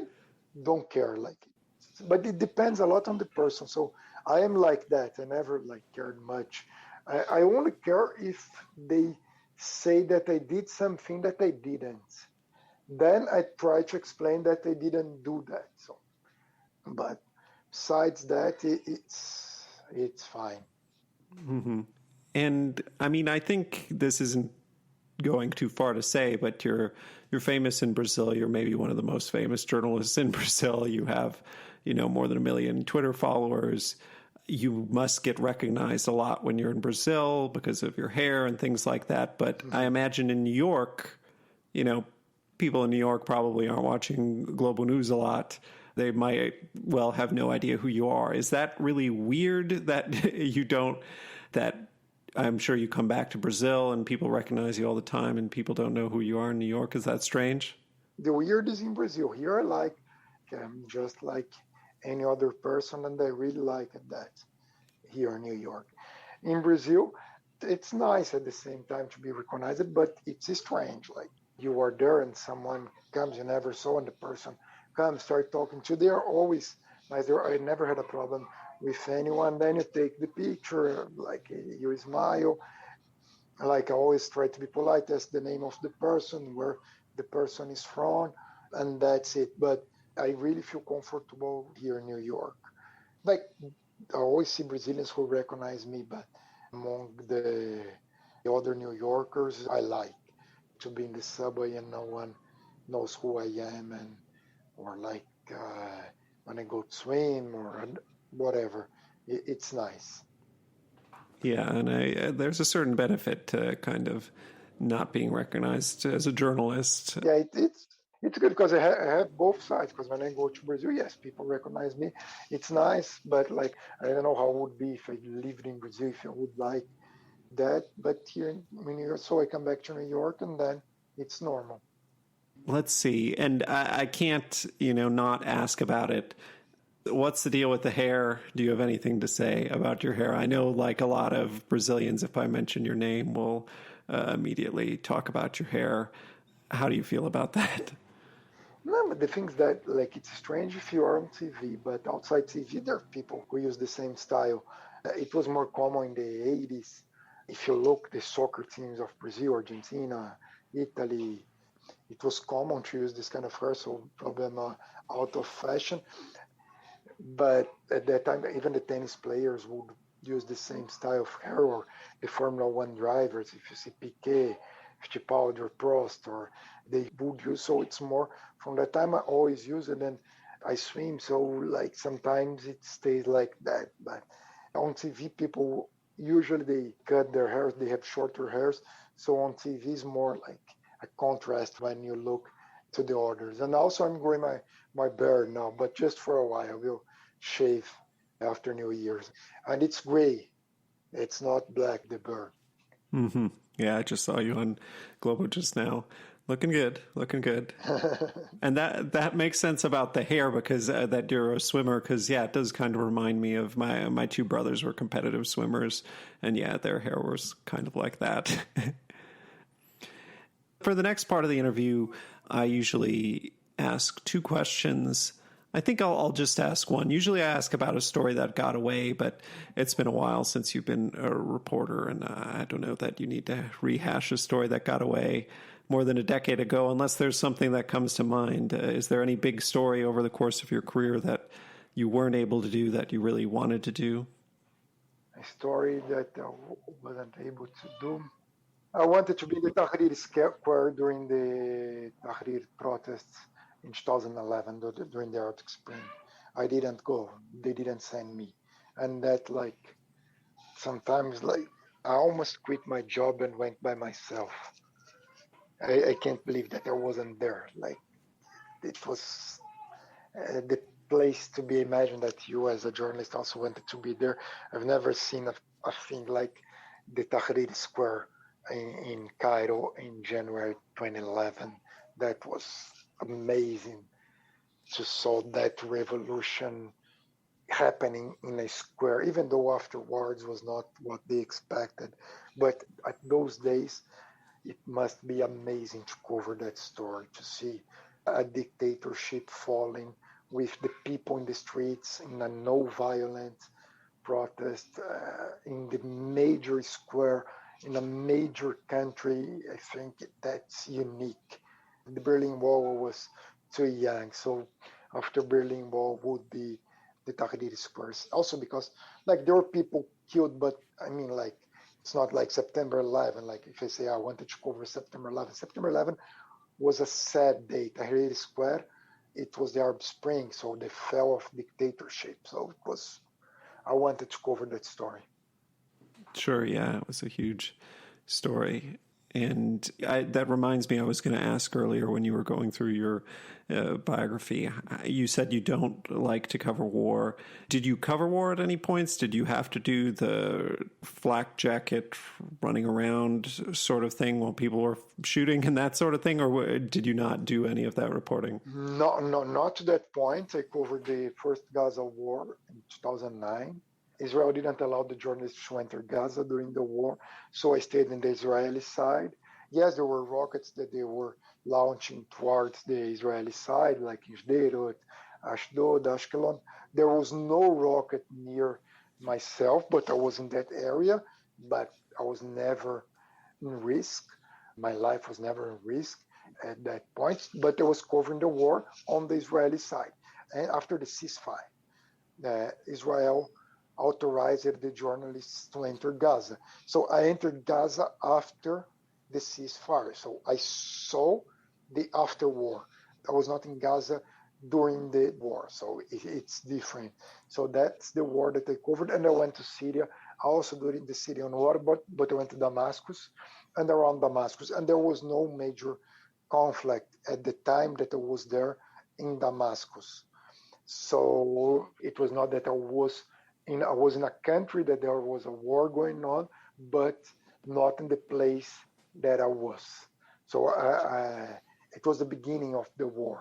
don't care. Like, but it depends a lot on the person. So I am like that. I never like cared much. I only care if they say that I did something that I didn't. Then I try to explain that I didn't do that. So, but besides that, it's fine. Mm-hmm. And I mean, I think this isn't going too far to say, but you're famous in Brazil. You're maybe one of the most famous journalists in Brazil. You have, more than 1 million Twitter followers. You must get recognized a lot when you're in Brazil because of your hair and things like that. But mm-hmm. I imagine in New York, people in New York probably aren't watching Globo News a lot. They might well have no idea who you are. Is that really weird that you don't, that I'm sure you come back to Brazil and people recognize you all the time and people don't know who you are in New York? Is that strange? The weird is in Brazil. Here I'm just like any other person, and I really like that here in New York. In Brazil, it's nice at the same time to be recognized, but it's strange. Like you are there and someone comes you never saw, and the person comes, start talking to you. They are always nice. I never had a problem with anyone. Then you take the picture, like you smile. Like I always try to be polite, ask the name of the person, where the person is from, and that's it. But I really feel comfortable here in New York. Like I always see Brazilians who recognize me, but among the other New Yorkers, I like to be in the subway and no one knows who I am, or like when I go to swim or whatever. It's nice. Yeah, and there's a certain benefit to kind of not being recognized as a journalist. Yeah, It's good because I have both sides. Because when I go to Brazil, yes, people recognize me. It's nice, but like I don't know how it would be if I lived in Brazil, if I would like that. But here in New York, so I come back to New York, and then it's normal. Let's see. And I can't, not ask about it. What's the deal with the hair? Do you have anything to say about your hair? I know, like a lot of Brazilians, if I mention your name, will immediately talk about your hair. How do you feel about that? No, but the things that like it's strange if you are on TV, but outside TV, there are people who use the same style. It was more common in the 80s. If you look the soccer teams of Brazil, Argentina, Italy, it was common to use this kind of hair, so probably out of fashion. But at that time, even the tennis players would use the same style of hair, or the Formula One drivers. If you see Piquet, S.Paulo or Prost, or they would use. So it's more from that time. I always use it, and I swim. So like sometimes it stays like that. But on TV, people usually they cut their hair. They have shorter hairs. So on TV is more like a contrast when you look to the others. And also I'm growing my beard now, but just for a while. I will shave after New Year's. And it's gray. It's not black, the beard. Mm-hmm. Yeah, I just saw you on Globo just now. Looking good, looking good. And that makes sense about the hair because that you're a swimmer. Because yeah, it does kind of remind me of my two brothers were competitive swimmers, and yeah, their hair was kind of like that. For the next part of the interview, I usually ask two questions. I think I'll just ask one. Usually I ask about a story that got away, but it's been a while since you've been a reporter, and I don't know that you need to rehash a story that got away more than a decade ago, unless there's something that comes to mind. Is there any big story over the course of your career that you weren't able to do that you really wanted to do? A story that I wasn't able to do. I wanted to be in the Tahrir Square during the Tahrir protests in 2011 during the Arab Spring. I didn't go. They didn't send me. And that like sometimes like I almost quit my job and went by myself. I can't believe that I wasn't there. Like it was the place to be imagined that you as a journalist also wanted to be there. I've never seen a thing like the Tahrir Square in Cairo in January 2011. That was amazing to saw that revolution happening in a square, even though afterwards was not what they expected. But at those days, it must be amazing to cover that story, to see a dictatorship falling with the people in the streets in a no violent protest in the major square in a major country. I think that's unique. The Berlin Wall was too young, so after Berlin Wall would be the Tahrir Squares. Also because like there were people killed, but I mean like it's not like September 11. Like if I say I wanted to cover September 11, September 11 was a sad day. Tahrir Square, it was the Arab Spring, so the fall of dictatorship. So it was, I wanted to cover that story. Sure, yeah, it was a huge story. And that reminds me, I was going to ask earlier when you were going through your biography, you said you don't like to cover war. Did you cover war at any points? Did you have to do the flak jacket running around sort of thing while people were shooting and that sort of thing? Or did you not do any of that reporting? No, not to that point. I covered the first Gaza war in 2009. Israel didn't allow the journalists to enter Gaza during the war, so I stayed in the Israeli side. Yes, there were rockets that they were launching towards the Israeli side, like in Sderot, Ashdod, Ashkelon. There was no rocket near myself, but I was in that area, but I was never in risk. My life was never in risk at that point, but I was covering the war on the Israeli side. And after the ceasefire, Israel authorized the journalists to enter Gaza. So I entered Gaza after the ceasefire. So I saw the after war. I was not in Gaza during the war, so it's different. So that's the war that I covered. And I went to Syria, also during the Syrian war, but I went to Damascus and around Damascus. And there was no major conflict at the time that I was there in Damascus. So it was not that I was in a country that there was a war going on, but not in the place that I was. So it was the beginning of the war,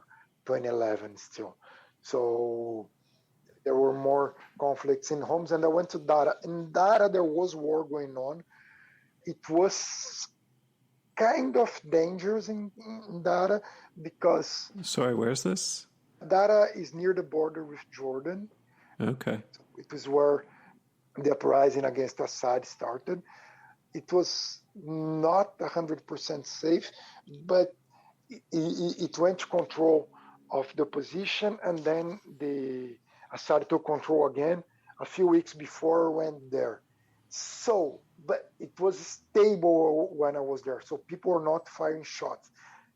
2011 still. So there were more conflicts in Homs, and I went to Dara. In Dara, there was war going on. It was kind of dangerous in Dara because... Sorry, where's this? Dara is near the border with Jordan. Okay. It was where the uprising against Assad started. It was not 100% safe, but it went to control of the opposition, and then the Assad took control again a few weeks before I went there. So, but it was stable when I was there, so people were not firing shots.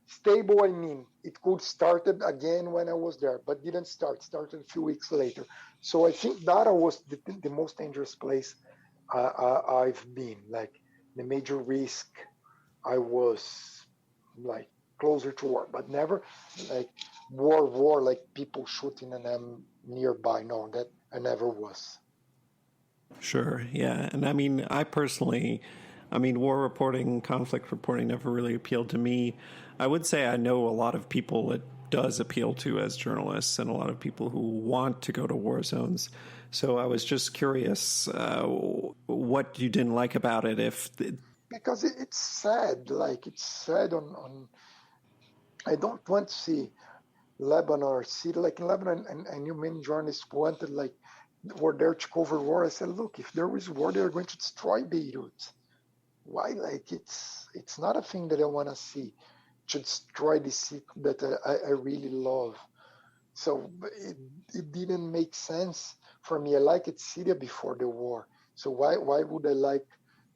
Stable, I mean, it could started again when I was there, but didn't start. Started a few weeks later. So I think Dara was the most dangerous place I've been. Like the major risk, I was like closer to war, but never like war, like people shooting and I'm nearby. No, that I never was. Sure, yeah. And I mean, war reporting, conflict reporting never really appealed to me. I would say I know a lot of people it does appeal to as journalists and a lot of people who want to go to war zones. So I was just curious what you didn't like about it. Because it's sad, like it's sad on I don't want to see Lebanon or Syria. Like in Lebanon, and I knew many journalists wanted, like, were there to cover war. I said, look, if there is war, they're going to destroy Beirut. Why? Like, it's not a thing that I want to see, to destroy the city that I really love. So it didn't make sense for me. I liked Syria before the war. So why would I like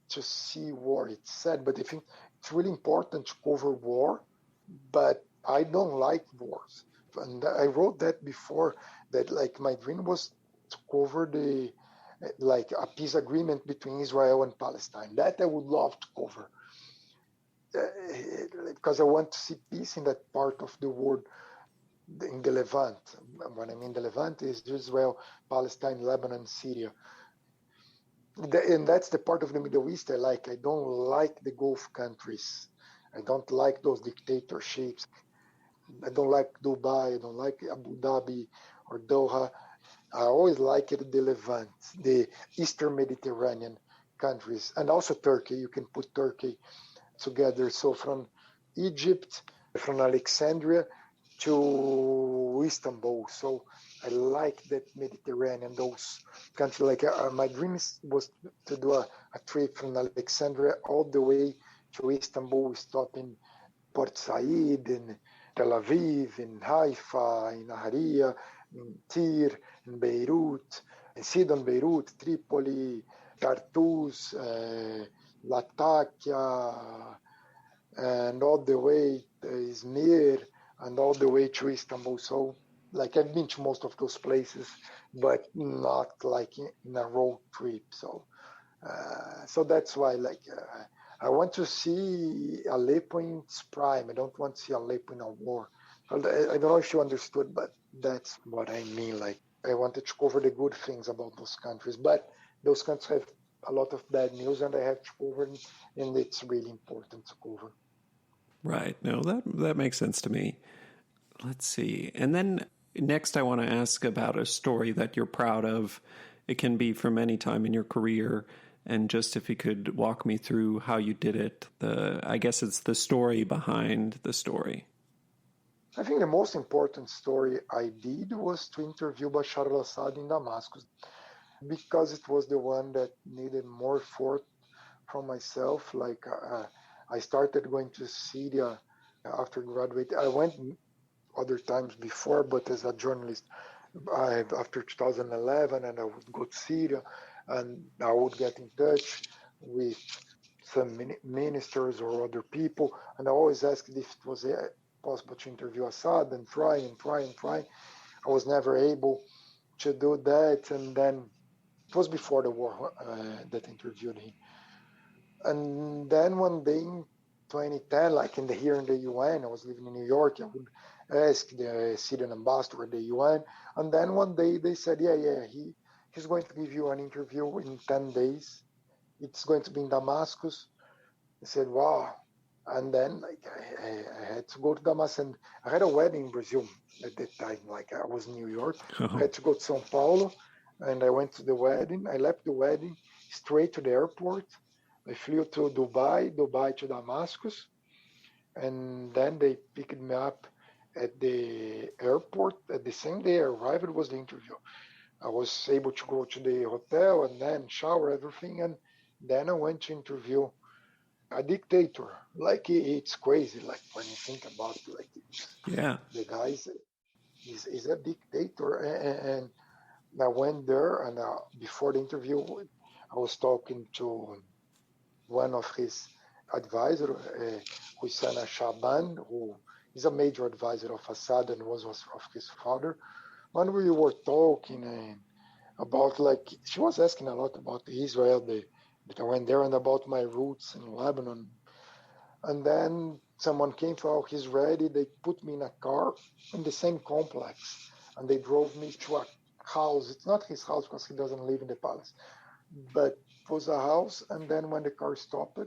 to see war? It's sad, but I think it's really important to cover war, but I don't like wars. And I wrote that before, that like my dream was to cover the like a peace agreement between Israel and Palestine. That I would love to cover, because I want to see peace in that part of the world, in the Levant. When I mean the Levant is Israel, Palestine, Lebanon, Syria. And that's the part of the Middle East I like. I don't like the Gulf countries. I don't like those dictatorships. I don't like Dubai. I don't like Abu Dhabi or Doha. I always liked the Levant, the Eastern Mediterranean countries, and also Turkey. You can put Turkey together. So from Egypt, from Alexandria to Istanbul. So I like that Mediterranean, those countries. Like my dream was to do a trip from Alexandria all the way to Istanbul. We stop in Port Said, in Tel Aviv, in Haifa, in Haria, in Tyre, in Beirut, in Sidon, Beirut, Tripoli, Tartus, Latakia, and all the way to Izmir, and all the way to Istanbul. So, like, I've been to most of those places, but not like in a road trip. So, so that's why, like, I want to see Aleppo in its prime. I don't want to see Aleppo in a war. I don't know if you understood, but that's what I mean. Like, I wanted to cover the good things about those countries, but those countries have a lot of bad news, and I have to cover it, and it's really important to cover. Right. No, that makes sense to me. Let's see. And then next I want to ask about a story that you're proud of. It can be from any time in your career. And just if you could walk me through how you did it. I guess it's the story behind the story. I think the most important story I did was to interview Bashar al-Assad in Damascus, because it was the one that needed more effort from myself. Like I started going to Syria after graduating. I went other times before, but as a journalist, after 2011, and I would go to Syria, and I would get in touch with some ministers or other people, and I always asked if it was possible to interview Assad, and try. I was never able to do that, and then it was before the war that I interviewed him. And then one day 2010, like here in the UN, I was living in New York. I would ask the Syrian ambassador at the UN, and then one day they said, he's going to give you an interview in 10 days. It's going to be in Damascus. I said, wow. And then like I had to go to Damascus, and I had a wedding in Brazil at that time. Like I was in New York. I had to go to S.Paulo, and I went to the wedding. I left the wedding straight to the airport. I flew to Dubai to Damascus, and then they picked me up at the airport. At the same day I arrived, it was the interview. I was able to go to the hotel and then shower, everything, and then I went to interview a dictator. Like it's crazy. Like when you think about like the guy is a dictator, and I went there, and before the interview, I was talking to one of his advisors, Hussein Shaban, who is a major advisor of Assad and was of his father. When we were talking about, like, she was asking a lot about Israel, that I went there, and about my roots in Lebanon. And then someone came for he's ready. They put me in a car in the same complex, and they drove me to a house. It's not his house because he doesn't live in the palace, but it was a house. And then when the car stopped,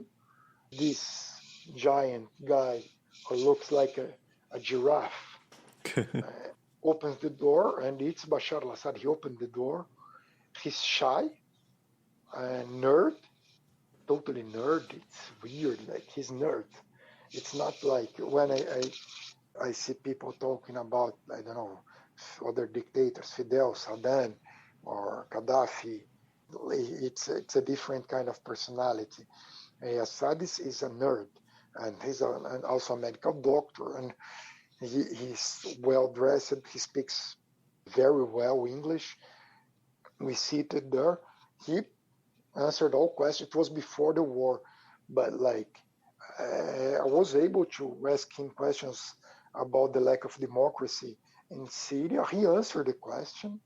this giant guy who looks like a giraffe opens the door, and it's Bashar al-Assad. He opened the door. He's shy, nerd, totally nerd. It's weird, like he's nerd. It's not like when I see people talking about, I don't know, other dictators, Fidel, Saddam, or Gaddafi. It's a different kind of personality. Assad is a nerd, and he's also a medical doctor, and he's well dressed. He speaks very well English. We seated there. He answered all questions. It was before the war, but like I was able to ask him questions about the lack of democracy in Syria. He answered the question.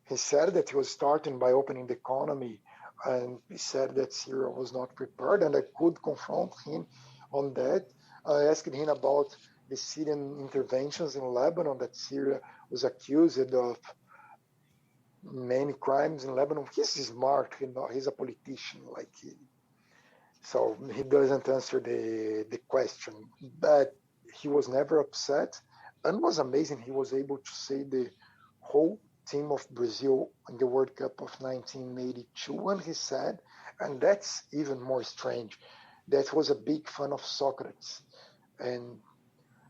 He said that he was starting by opening the economy, and he said that Syria was not prepared, and I could confront him on that. I asked him about the Syrian interventions in Lebanon, that Syria was accused of many crimes in Lebanon. He's smart, he's a politician, so he doesn't answer the question, but he was never upset, and was amazing. He was able to say the whole team of Brazil in the World Cup of 1982, and he said, and that's even more strange, that was a big fan of Socrates, and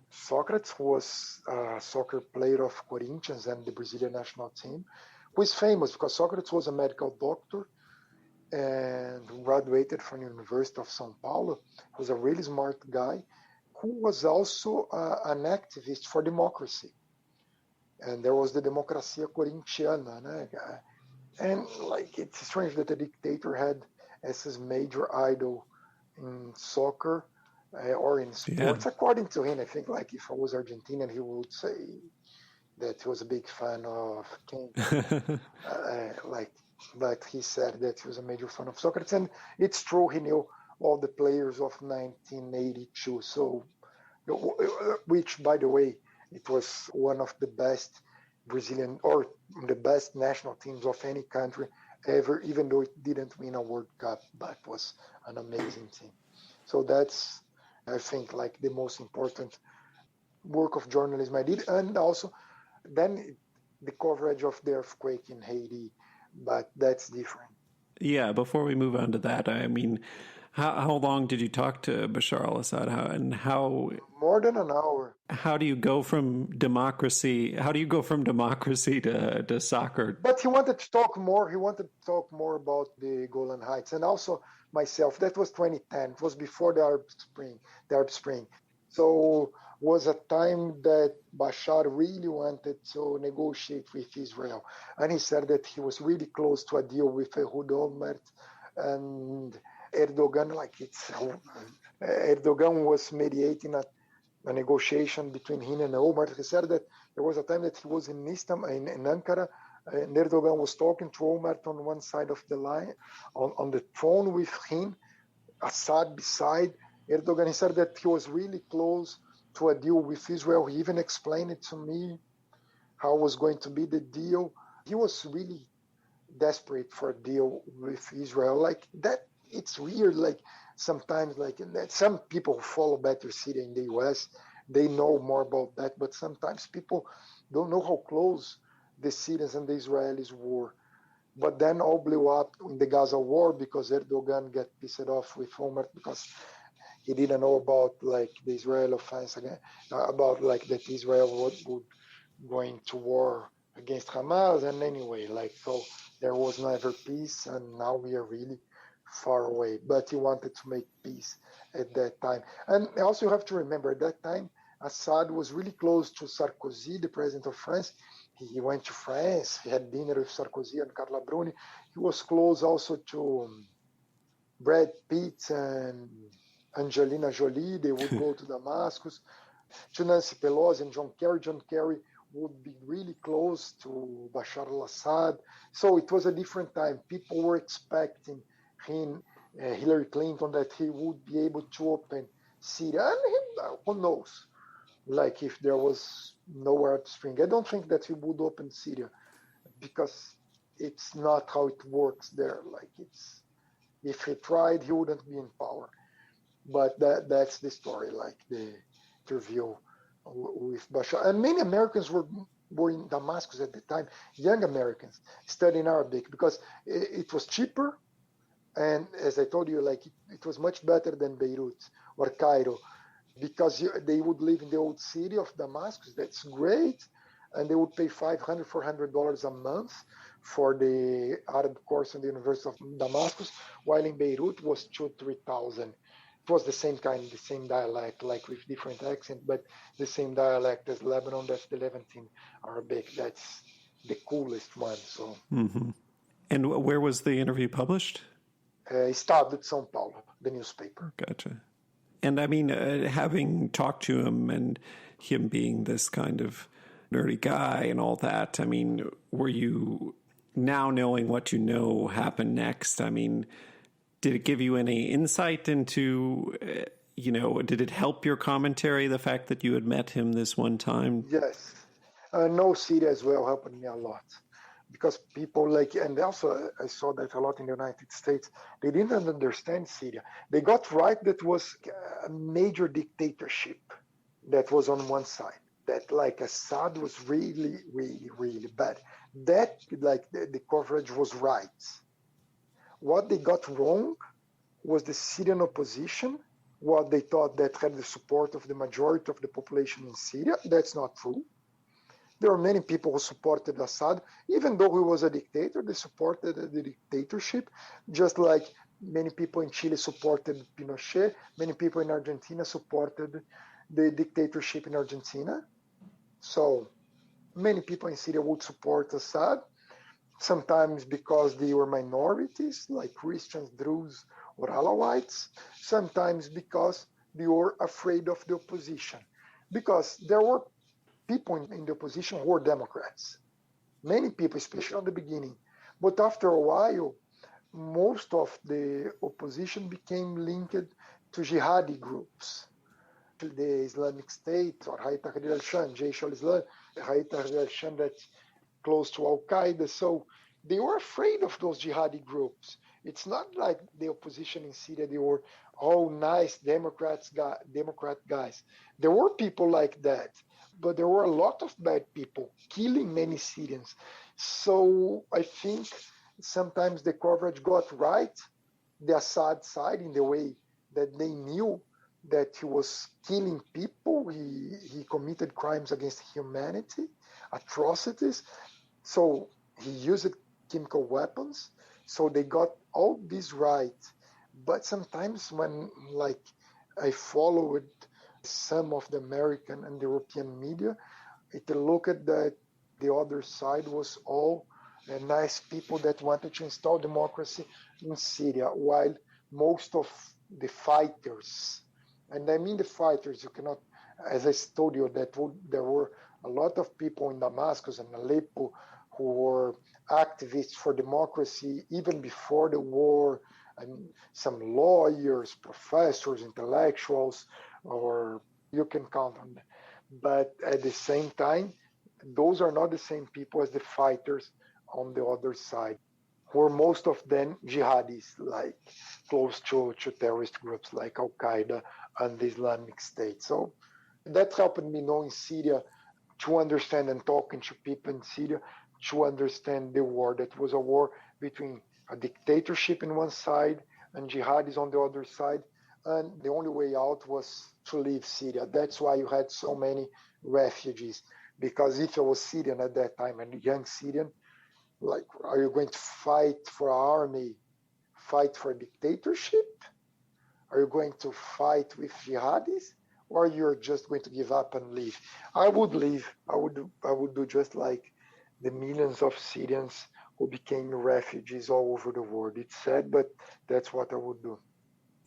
Socrates was a soccer player of Corinthians and the Brazilian national team, who is famous because Socrates was a medical doctor and graduated from the University of S.Paulo. He was a really smart guy who was also an activist for democracy. And there was the Democracia Corintiana. And like, it's strange that a dictator had as his major idol in soccer or in sports. According to him, I think, like, if I was Argentinian, he would say that he was a big fan of King. But he said that he was a major fan of Socrates, and it's true, he knew all the players of 1982. So, which, by the way, it was one of the best Brazilian or the best national teams of any country ever, even though it didn't win a World Cup, but was an amazing team. So that's, I think, like the most important work of journalism I did, and also then the coverage of the earthquake in Haiti, but that's different. Yeah, before we move on to that, I mean, how long did you talk to Bashar al-Assad? How more than an hour. How do you go from democracy? How do you go from democracy to soccer? But he wanted to talk more. He wanted to talk more about the Golan Heights, and also myself. That was 2010. It was before the Arab Spring. So was a time that Bashar really wanted to negotiate with Israel. And he said that he was really close to a deal with Ehud Olmert and Erdogan. Erdogan was mediating a negotiation between him and Olmert. He said that there was a time that he was in Istanbul, in Ankara, and Erdogan was talking to Olmert on one side of the line, on the phone with him, Assad beside, Erdogan, he said that he was really close to a deal with Israel. He even explained it to me, how was going to be the deal. He was really desperate for a deal with Israel. Like that, it's weird. Like sometimes, like that, some people who follow better Syria in the US, they know more about that. But sometimes people don't know how close the Syrians and the Israelis were. But then all blew up in the Gaza war because Erdogan got pissed off with Omar because he didn't know about like the Israel offense again, about like that Israel would going to war against Hamas. And anyway, like, so there was never peace, and now we are really far away. But he wanted to make peace at that time. And also you have to remember at that time, Assad was really close to Sarkozy, the president of France. He went to France, he had dinner with Sarkozy and Carla Bruni. He was close also to Brad Pitt and Angelina Jolie. They would go to Damascus, to Nancy Pelosi and John Kerry. John Kerry would be really close to Bashar al-Assad. So it was a different time. People were expecting him, Hillary Clinton, that he would be able to open Syria. And who knows? Like if there was no Arab Spring. I don't think that he would open Syria because it's not how it works there. Like if he tried, he wouldn't be in power. But that's the story, like the interview with Bashar. And many Americans were in Damascus at the time, young Americans studying Arabic because it was cheaper. And as I told you, like it was much better than Beirut or Cairo because they would live in the old city of Damascus. That's great. And they would pay $500, $400 a month for the Arab course in the University of Damascus, while in Beirut was 2,000-3,000. It was the same kind, the same dialect, like with different accent, but the same dialect as Lebanon. That's the Levantine Arabic. That's the coolest one. So, And where was the interview published? Estado de S.Paulo, the newspaper. Gotcha. And I mean, having talked to him and him being this kind of nerdy guy and all that, I mean, were you now knowing what you know happened next? I mean, did it give you any insight into, did it help your commentary, the fact that you had met him this one time? Yes. No, Syria as well helped me a lot. Because people like, and also I saw that a lot in the United States, they didn't understand Syria. They got right that was a major dictatorship that was on one side, that like Assad was really, really, really bad. That like the coverage was right. What they got wrong was the Syrian opposition, what they thought that had the support of the majority of the population in Syria. That's not true. There are many people who supported Assad, even though he was a dictator. They supported the dictatorship, just like many people in Chile supported Pinochet. Many people in Argentina supported the dictatorship in Argentina. So many people in Syria would support Assad, sometimes because they were minorities, like Christians, Druze, or Alawites, sometimes because they were afraid of the opposition. Because there were people in the opposition who were Democrats. Many people, especially at the beginning. But after a while, most of the opposition became linked to jihadi groups. The Islamic State or Hayat Tahrir al-Sham, Jaish al-Islam, Hayat Tahrir al-Sham that's close to Al-Qaeda. So they were afraid of those jihadi groups. It's not like the opposition in Syria, they were all nice Democrat guys. There were people like that, but there were a lot of bad people killing many Syrians. So I think sometimes the coverage got right, the Assad side, in the way that they knew that he was killing people. He committed crimes against humanity, atrocities. So he used chemical weapons. So they got all this right. But sometimes when like I followed some of the American and European media, it looked at that the other side was all nice people that wanted to install democracy in Syria, while most of the fighters, and I mean the fighters, you cannot, as I told you, that there were a lot of people in Damascus and Aleppo who were activists for democracy even before the war, I mean, some lawyers, professors, intellectuals, or you can count on them. But at the same time, those are not the same people as the fighters on the other side, who are most of them jihadis, like close to terrorist groups like Al Qaeda and the Islamic State. So that helped me know in Syria to understand and talking to people in Syria to understand the war. That was a war between a dictatorship in one side and jihadis on the other side. And the only way out was to leave Syria. That's why you had so many refugees. Because if I was Syrian at that time, and a young Syrian, like, are you going to fight for an army, fight for a dictatorship? Are you going to fight with jihadis? Or you're just going to give up and leave? I would leave. I would do just like the millions of Syrians who became refugees all over the world. It's sad, but that's what I would do.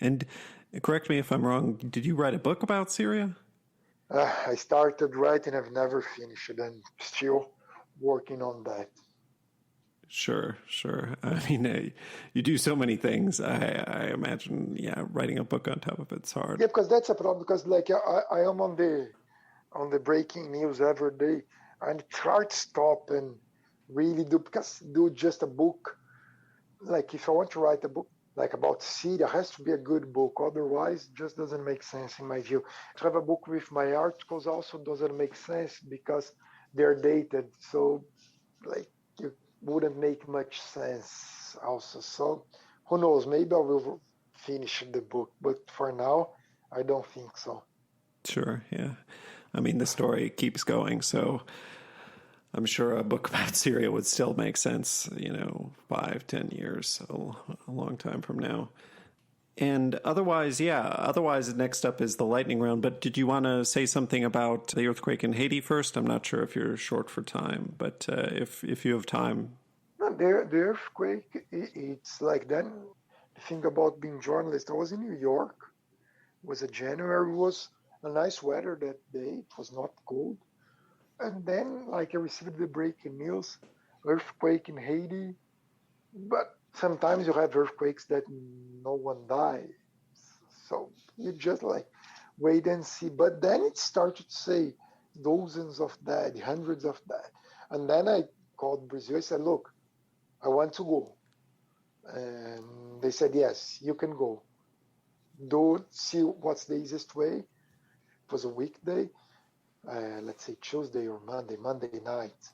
And correct me if I'm wrong, did you write a book about Syria? I started writing, I've never finished it, and still working on that. Sure. I mean, you do so many things. I imagine, writing a book on top of it's hard. Yeah, because that's a problem. Because like I am on the breaking news every day, and it's hard to stop and really do just a book. Like if I want to write a book like about Syria, it has to be a good book. Otherwise, it just doesn't make sense in my view. To have a book with my articles also doesn't make sense because they're dated. So like you wouldn't make much sense also. So who knows? Maybe I will finish the book, but for now, I don't think so. Sure, yeah. I mean, the story keeps going, so I'm sure a book about Syria would still make sense, 5-10 years, a long time from now. And otherwise, next up is the lightning round. But did you want to say something about the earthquake in Haiti first? I'm not sure if you're short for time, but if you have time. No, the earthquake, it's like then. The thing about being journalist, I was in New York. It was a January. It was a nice weather that day. It was not cold. And then, like, I received the breaking news, earthquake in Haiti. But sometimes you have earthquakes that no one dies. So you just like wait and see. But then it started to say dozens of dead, hundreds of dead. And then I called Brazil. I said, look, I want to go. And they said, yes, you can go. Do see what's the easiest way. It was a weekday, let's say Tuesday or Monday night.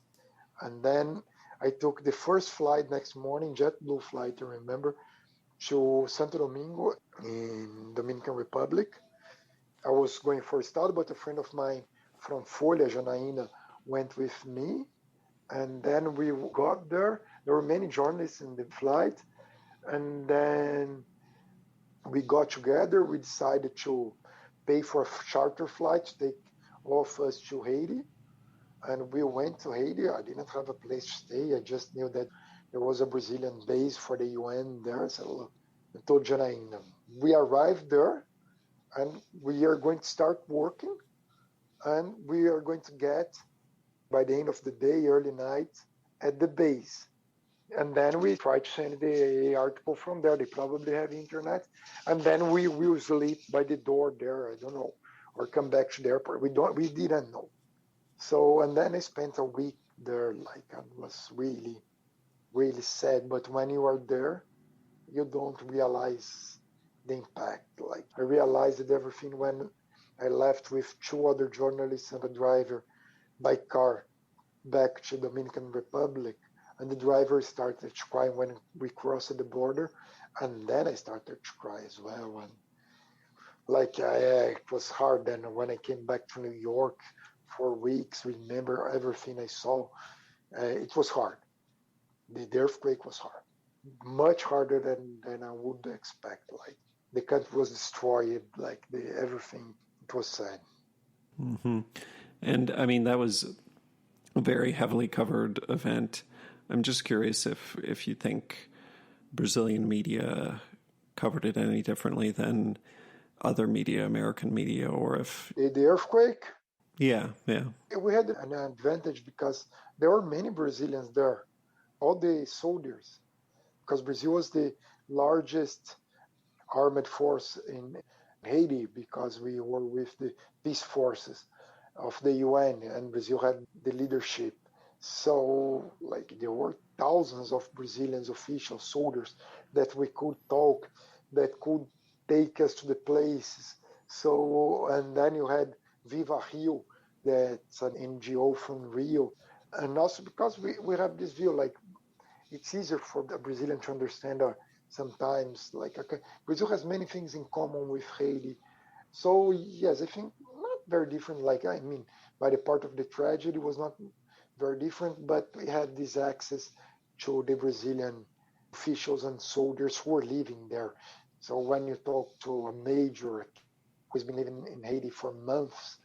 And then I took the first flight next morning, JetBlue flight, I remember, to Santo Domingo in Dominican Republic. I was going for Estado, but a friend of mine from Folha, Janaína, went with me. And then we got there. There were many journalists in the flight. And then we got together. We decided to pay for a charter flight to take off us to Haiti. And we went to Haiti. I didn't have a place to stay. I just knew that there was a Brazilian base for the UN there. So look, I told Janaína, we arrived there and we are going to start working. And we are going to get, by the end of the day, early night, at the base. And then we try to send the article from there. They probably have internet. And then we will sleep by the door there, I don't know, or come back to the airport. We didn't know. So, and then I spent a week there, like, it was really, really sad. But when you are there, you don't realize the impact. Like, I realized everything when I left with 2 other journalists and a driver by car back to Dominican Republic. And the driver started to cry when we crossed the border. And then I started to cry as well. And like, it was hard. Then when I came back to New York for weeks, remember everything I saw. It was hard. The earthquake was hard. Much harder than I would expect. Like, the country was destroyed, like everything. It was sad. Mm-hmm. And I mean, that was a very heavily covered event. I'm just curious if you think Brazilian media covered it any differently than other media, American media, or if... The earthquake? Yeah. We had an advantage because there were many Brazilians there, all the soldiers, because Brazil was the largest armed force in Haiti because we were with the peace forces of the UN and Brazil had the leadership. So, like, there were thousands of Brazilian officials, soldiers that we could talk, that could take us to the places. So, and then you had Viva Rio, that's an NGO from Rio. And also because we have this view, like, it's easier for the Brazilian to understand sometimes, like, okay, Brazil has many things in common with Haiti. So, yes, I think not very different. Like, I mean, by the part of the tragedy was not very different, but we had this access to the Brazilian officials and soldiers who were living there. So when you talk to a major who's been living in Haiti for months,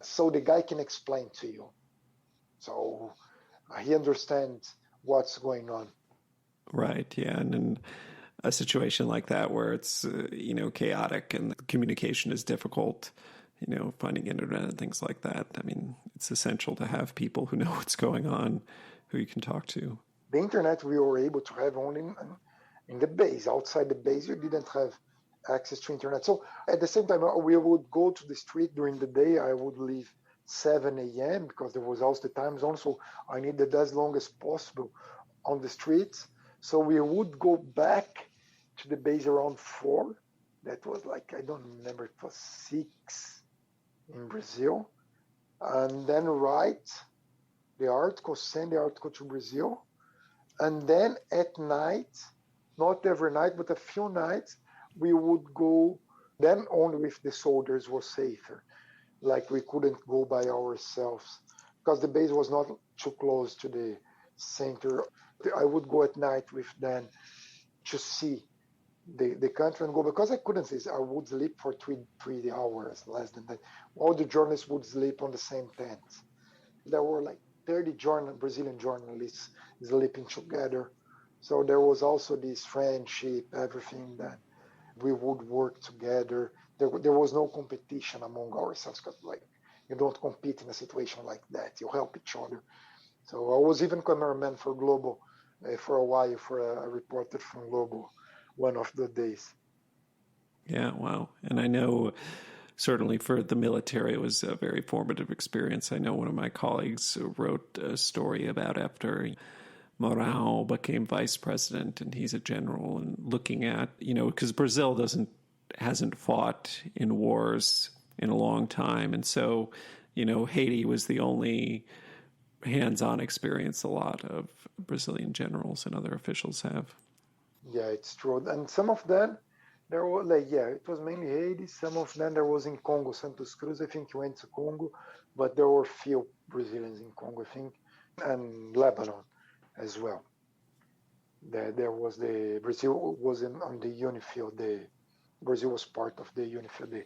so the guy can explain to you. So he understands what's going on. Right. Yeah. And in a situation like that where it's, chaotic and the communication is difficult, finding internet and things like that. I mean, it's essential to have people who know what's going on, who you can talk to. The internet we were able to have only in the base. Outside the base, you didn't have access to internet. So at the same time, we would go to the street during the day. I would leave 7 a.m. because there was also the time zone. So I needed as long as possible on the streets. So we would go back to the base around 4. That was like, I don't remember, it was 6 in Brazil. And then write the article, send the article to Brazil. And then at night, not every night, but a few nights, we would go, then only with the soldiers was safer. Like we couldn't go by ourselves because the base was not too close to the center. I would go at night with them to see the country and go, because I couldn't see, I would sleep for 3 hours, less than that. All the journalists would sleep on the same tent. There were like 30 Brazilian journalists sleeping together. So there was also this friendship, everything that we would work together. There was no competition among ourselves because, like, you don't compete in a situation like that. You help each other. So I was even cameraman for Globo for a while, for a reporter from Globo one of the days. Yeah, wow. And I know certainly for the military, it was a very formative experience. I know one of my colleagues wrote a story about after Mourão became vice president and he's a general, and looking at, because Brazil hasn't fought in wars in a long time. And so, Haiti was the only hands-on experience a lot of Brazilian generals and other officials have. Yeah, it's true. And some of them, there were it was mainly Haiti. Some of them there was in Congo, Santos Cruz. I think he went to Congo, but there were few Brazilians in Congo, I think, and Lebanon as well. There was Brazil was on the UNIFIL. Brazil was part of the UNIFIL,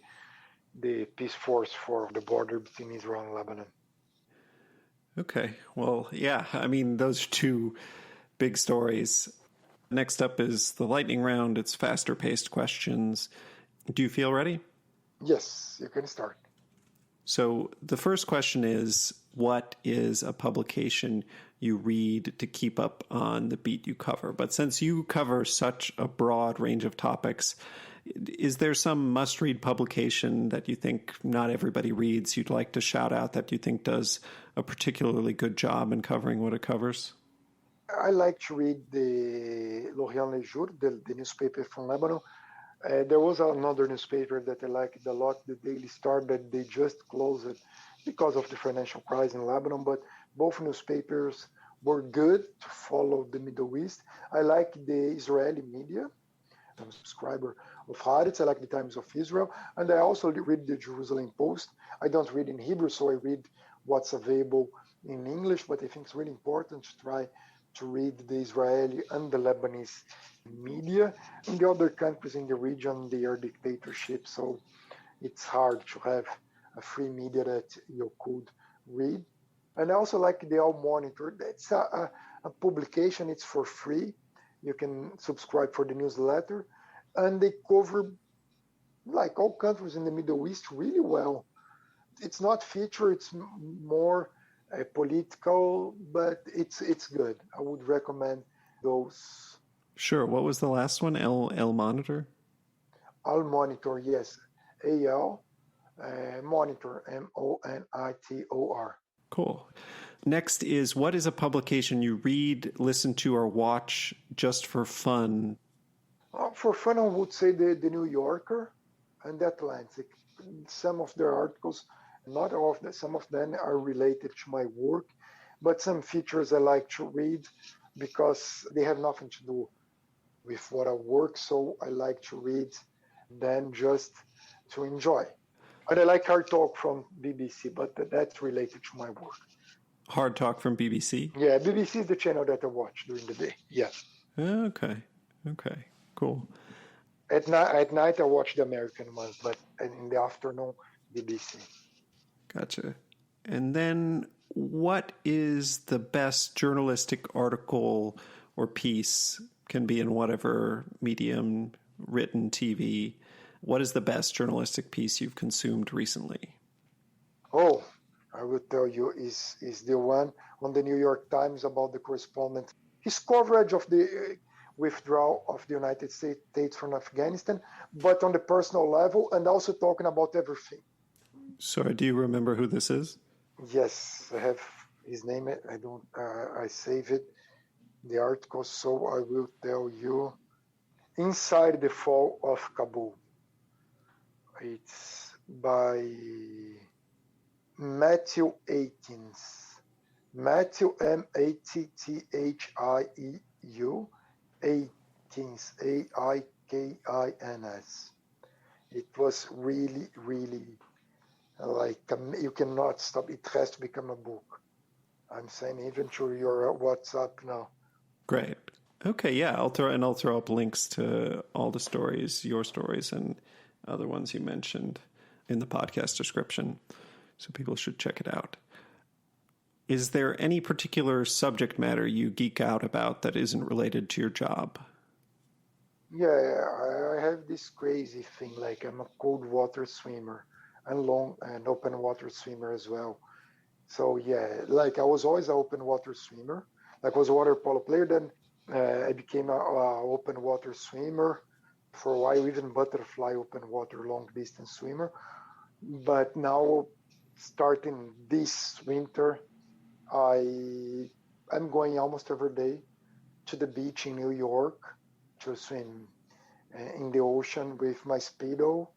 the peace force for the border between Israel and Lebanon. Okay, well, yeah, I mean, those are two big stories. Next up is the lightning round. It's faster-paced questions. Do you feel ready? Yes, you can start. So the first question is, what is a publication you read to keep up on the beat you cover? But since you cover such a broad range of topics, is there some must-read publication that you think not everybody reads you'd like to shout out that you think does a particularly good job in covering what it covers? I like to read the L'Orient Le Jour, the newspaper from Lebanon. There was another newspaper that I liked a lot, the Daily Star, that they just closed it because of the financial crisis in Lebanon. But both newspapers were good to follow the Middle East. I like the Israeli media. I'm a subscriber of Haaretz. I like the Times of Israel. And I also read the Jerusalem Post. I don't read in Hebrew, so I read what's available in English. But I think it's really important to try to read the Israeli and the Lebanese media. In the other countries in the region, they are dictatorships, so it's hard to have a free media that you could read. And I also like the Al Monitor. It's a publication, it's for free. You can subscribe for the newsletter. And they cover, like, all countries in the Middle East really well. It's not feature, it's more political, but it's good. I would recommend those. Sure. What was the last one? L Monitor? Al Monitor, yes. AL, Monitor, Monitor. Cool. Next is, what is a publication you read, listen to, or watch just for fun? For fun, I would say the New Yorker and the Atlantic. Some of their articles, not all of them, some of them are related to my work, but some features I like to read because they have nothing to do with what I work, so I like to read them just to enjoy. And I like Hard Talk from BBC, but that's related to my work. Hard Talk from BBC? Yeah, BBC is the channel that I watch during the day. Yeah. Okay, cool. At night I watch the American ones, but in the afternoon, BBC. Gotcha. And then what is the best journalistic article or piece, can be in whatever medium, written, TV, what is the best journalistic piece you've consumed recently? Oh, I will tell you, is the one on the New York Times about the correspondent. His coverage of the withdrawal of the United States from Afghanistan, but on the personal level and also talking about everything. Sorry, do you remember who this is? Yes, I have his name. I save it, the article, so I will tell you. Inside the Fall of Kabul. It's by Matthew Atkins. Matthew, Matthieu, Atkins, Aikins. It was really, really like, you cannot stop. It has to become a book. I'm saying even through your WhatsApp now. Great. Okay, yeah, I'll throw up links to all the stories, your stories, and other ones you mentioned in the podcast description, so people should check it out. Is there any particular subject matter you geek out about that isn't related to your job? Yeah, I have this crazy thing, like I'm a cold water swimmer and long and open water swimmer as well. So yeah, like I was always an open water swimmer. Like I was a water polo player, then I became an open water swimmer. For a while, even butterfly open water long distance swimmer. But now, starting this winter, I'm going almost every day to the beach in New York to swim in the ocean with my Speedo,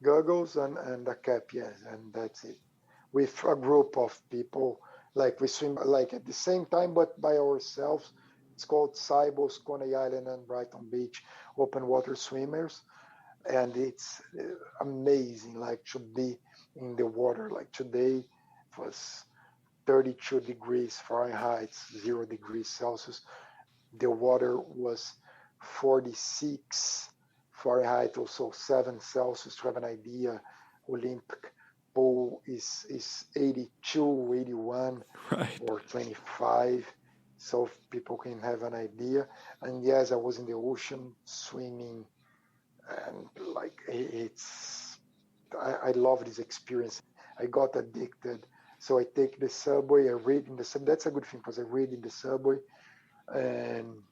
goggles, and a cap, yes, and that's it. With a group of people, like we swim like at the same time, but by ourselves. It's called Sybos, Coney Island, and Brighton Beach open water swimmers, and it's amazing, like to be in the water. Like today, it was 32 degrees Fahrenheit, 0 degrees Celsius. The water was 46 Fahrenheit, also 7 Celsius. To have an idea, Olympic pool is 82, 81, right, or 25. So people can have an idea. And yes, I was in the ocean swimming, and like I love this experience. I got addicted. So I take the subway, I read in the subway. That's a good thing because I read in the subway and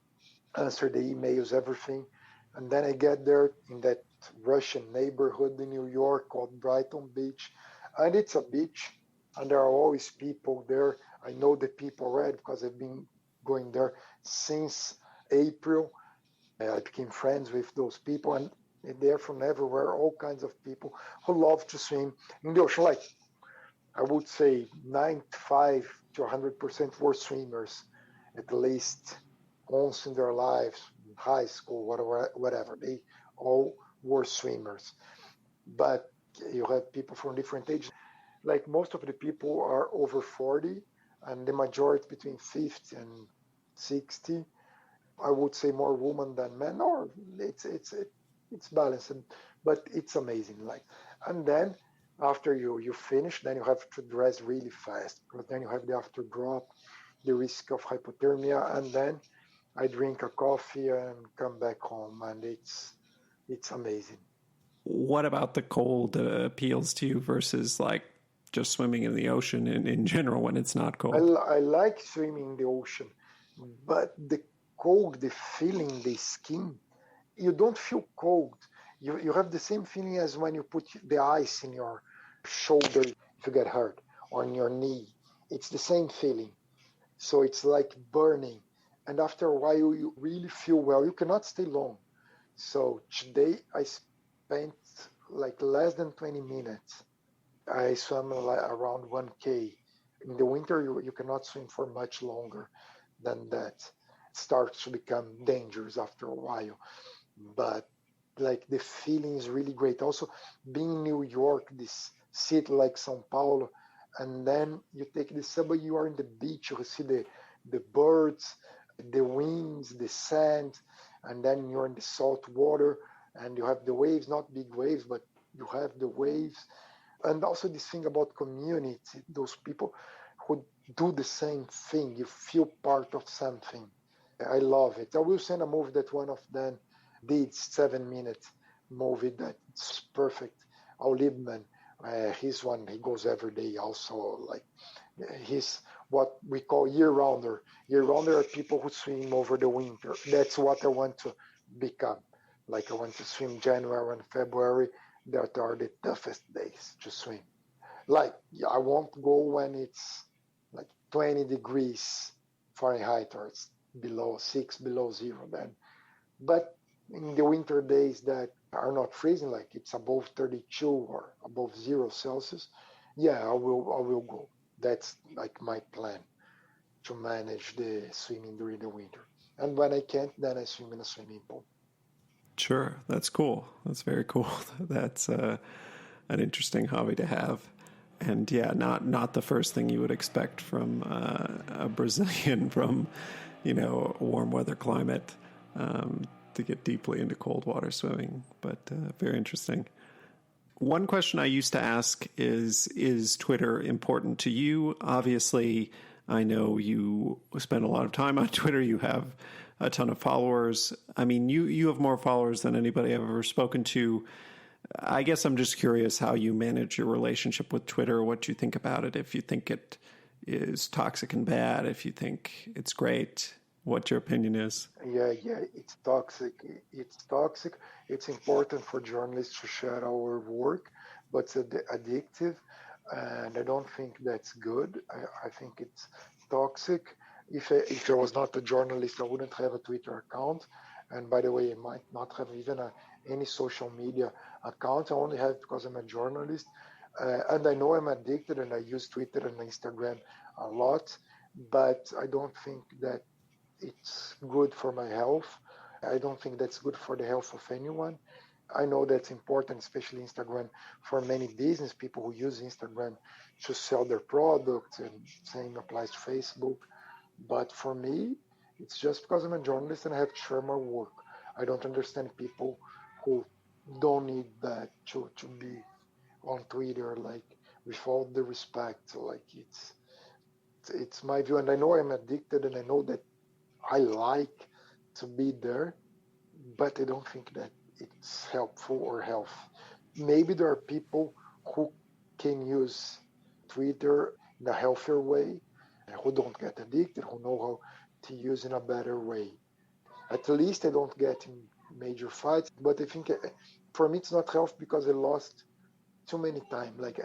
answer the emails, everything. And then I get there in that Russian neighborhood in New York called Brighton Beach. And it's a beach, and there are always people there. I know the people already because I've been going there since April. I became friends with those people, and they're from everywhere, all kinds of people who love to swim in the ocean. Like I would say 95 to 100% were swimmers, at least once in their lives, high school, whatever. They all were swimmers. But you have people from different ages. Like most of the people are over 40, and the majority between 50 and 60. I would say more women than men, or it's balanced, but it's amazing. Like, and then after you finish, then you have to dress really fast because then you have the after drop, the risk of hypothermia, and then I drink a coffee and come back home, and it's amazing. What about the cold appeals to you versus like just swimming in the ocean in general when it's not cold? I like swimming in the ocean, but cold the feeling, the skin, you don't feel cold. You have the same feeling as when you put the ice in your shoulder if you get hurt, or in your knee. It's the same feeling. So it's like burning. And after a while, you really feel well. You cannot stay long. So today I spent like less than 20 minutes. I swam like around 1K. In the winter, you cannot swim for much longer than that. It starts to become dangerous after a while. But like the feeling is really great. Also, being in New York, this city like Sao Paulo, and then you take the subway, you are in the beach, you see the birds, the winds, the sand, and then you're in the salt water, and you have the waves, not big waves, but you have the waves. And also this thing about community, those people who do the same thing, you feel part of something. I love it. I will send a movie that one of them did, 7 minute movie that's perfect. Our Liebman, he's one, he goes every day also. Like he's what we call year-rounder. Year-rounder are people who swim over the winter. That's what I want to become. Like I want to swim January and February. That are the toughest days to swim. Like I won't go when it's like 20 degrees Fahrenheit or it's below 0 then. But in the winter days that are not freezing, like it's above 32 or above 0 Celsius, yeah, I will go. That's like my plan to manage the swimming during the winter. And when I can't, then I swim in a swimming pool. Sure, that's cool. That's very cool. That's an interesting hobby to have, and yeah, not the first thing you would expect from a Brazilian from a warm weather climate to get deeply into cold water swimming, but very interesting. One question I used to ask is Twitter important to you? Obviously, I know you spend a lot of time on Twitter. You have a ton of followers. I mean, you have more followers than anybody I've ever spoken to. I guess I'm just curious how you manage your relationship with Twitter, what you think about it, if you think it is toxic and bad, if you think it's great, what your opinion is. Yeah, it's toxic. It's toxic. It's important for journalists to share our work, but it's addictive, and I don't think that's good. I think it's toxic. If I was not a journalist, I wouldn't have a Twitter account. And by the way, I might not have even any social media account. I only have because I'm a journalist. And I know I'm addicted and I use Twitter and Instagram a lot, but I don't think that it's good for my health. I don't think that's good for the health of anyone. I know that's important, especially Instagram, for many business people who use Instagram to sell their products, and same applies to Facebook. But for me, it's just because I'm a journalist and I have to share my work. I don't understand people who don't need that to be on Twitter, like with all the respect. Like it's my view, and I know I'm addicted, and I know that I like to be there, but I don't think that it's helpful or health. Maybe there are people who can use Twitter in a healthier way, who don't get addicted, who know how to use in a better way. At least I don't get in major fights, but I think for me it's not health because I lost too many time. Like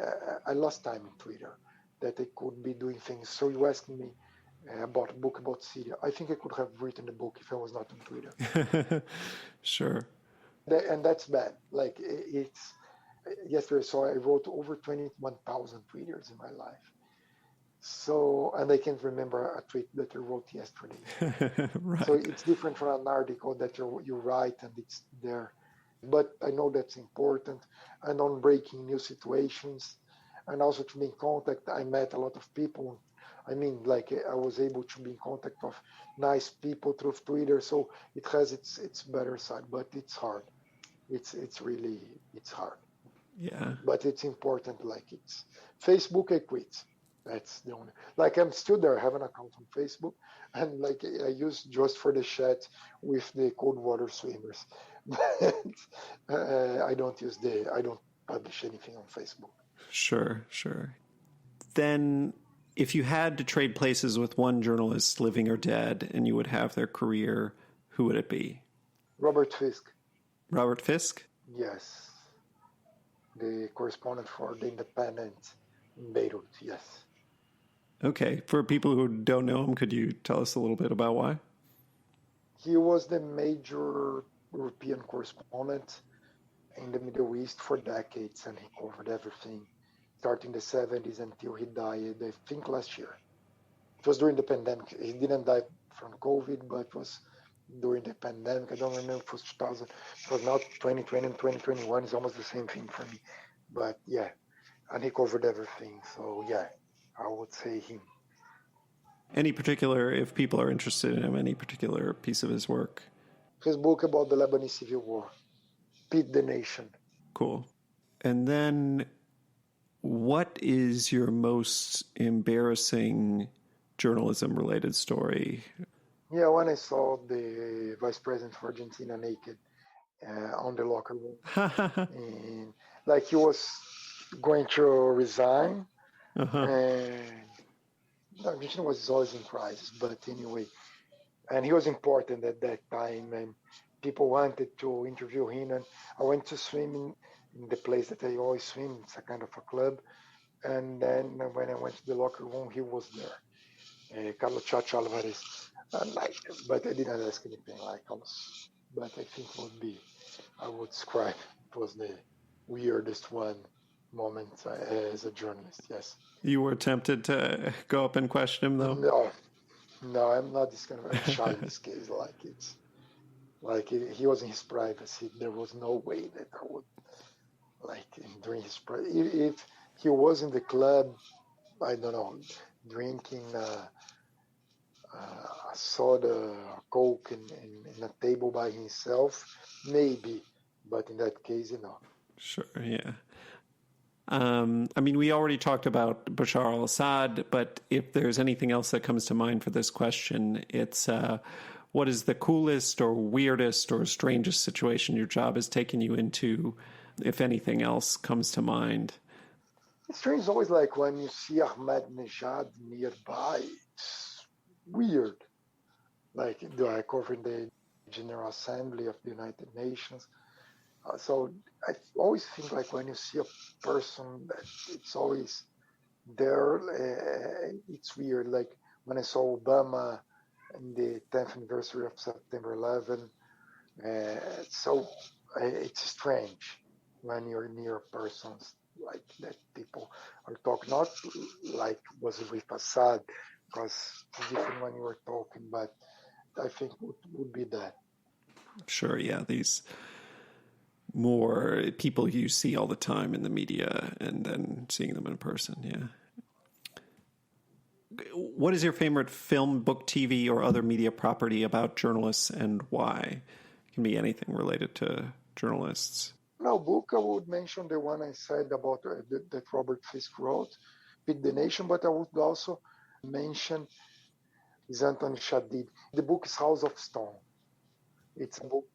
I lost time in Twitter that I could be doing things. So you asked me about a book about Syria. I think I could have written a book if I was not on Twitter. Sure. And that's bad. Like it's yesterday, so I wrote over 21,000 tweeters in my life. So, and I can't remember a tweet that I wrote yesterday. Right. So it's different from an article that you write and it's there. But I know that's important. And on breaking news situations, and also to be in contact, I met a lot of people. I mean, like I was able to be in contact of nice people through Twitter. So it has its better side, but it's hard. It's hard. Yeah. But it's important. Like it's Facebook, I quit. That's the only. Like I'm still there. I have an account on Facebook, and like I use just for the chat with the cold water swimmers. But I don't publish anything on Facebook. Sure. Then If you had to trade places with one journalist, living or dead, and you would have their career, who would it be? Robert Fisk. Robert Fisk? Yes. The correspondent for The Independent in Beirut, yes. Okay. For people who don't know him, could you tell us a little bit about why? He was the major European correspondent in the Middle East for decades, and he covered everything, starting the 70s until he died, I think last year. It was during the pandemic. He didn't die from COVID, but it was during the pandemic. I don't remember if it was 2000. It was not 2020 and 2021. It's almost the same thing for me. But yeah, and he covered everything. So yeah, I would say him. Any particular, if people are interested in him, any particular piece of his work? His book about the Lebanese Civil War, Feed the Nation. Cool. And then what is your most embarrassing journalism-related story? Yeah, when I saw the vice president of Argentina naked on the locker room, and like he was going to resign, and Argentina was always in crisis, but anyway, and he was important at that time, and people wanted to interview him, and I went to swim in the place that I always swim. It's a kind of a club, and then when I went to the locker room, he was there, Carlos Chacho Alvarez. But I didn't ask anything like Carlos. But I think I would describe it was the weirdest moment as a journalist, yes. You were tempted to go up and question him, though? No, I'm not this kind of I'm shy in this case. He was in his privacy. There was no way that I would, during his privacy. If he was in the club, I don't know, drinking a soda, a Coke in a table by himself, maybe. But in that case, Sure, yeah. We already talked about Bashar al-Assad, but if there's anything else that comes to mind for this question, it's what is the coolest or weirdest or strangest situation your job has taken you into, if anything else comes to mind? It's strange always like when you see Ahmadinejad nearby, it's weird. Like I covered the General Assembly of the United Nations. So I always think like when you see a person that it's always there, it's weird. Like when I saw Obama in the 10th anniversary of September 11, so it's strange when you're near persons like that. People are talking, not like was it with Assad, because it's different when you were talking, but I think would be that. Sure, yeah, these more people you see all the time in the media and then seeing them in person, yeah. What is your favorite film, book, TV, or other media property about journalists and why? It can be anything related to journalists. No, book, I would mention the one I said about that Robert Fisk wrote, Feed the Nation, but I would also mention is Anthony Shadid. The book is House of Stone. It's a book.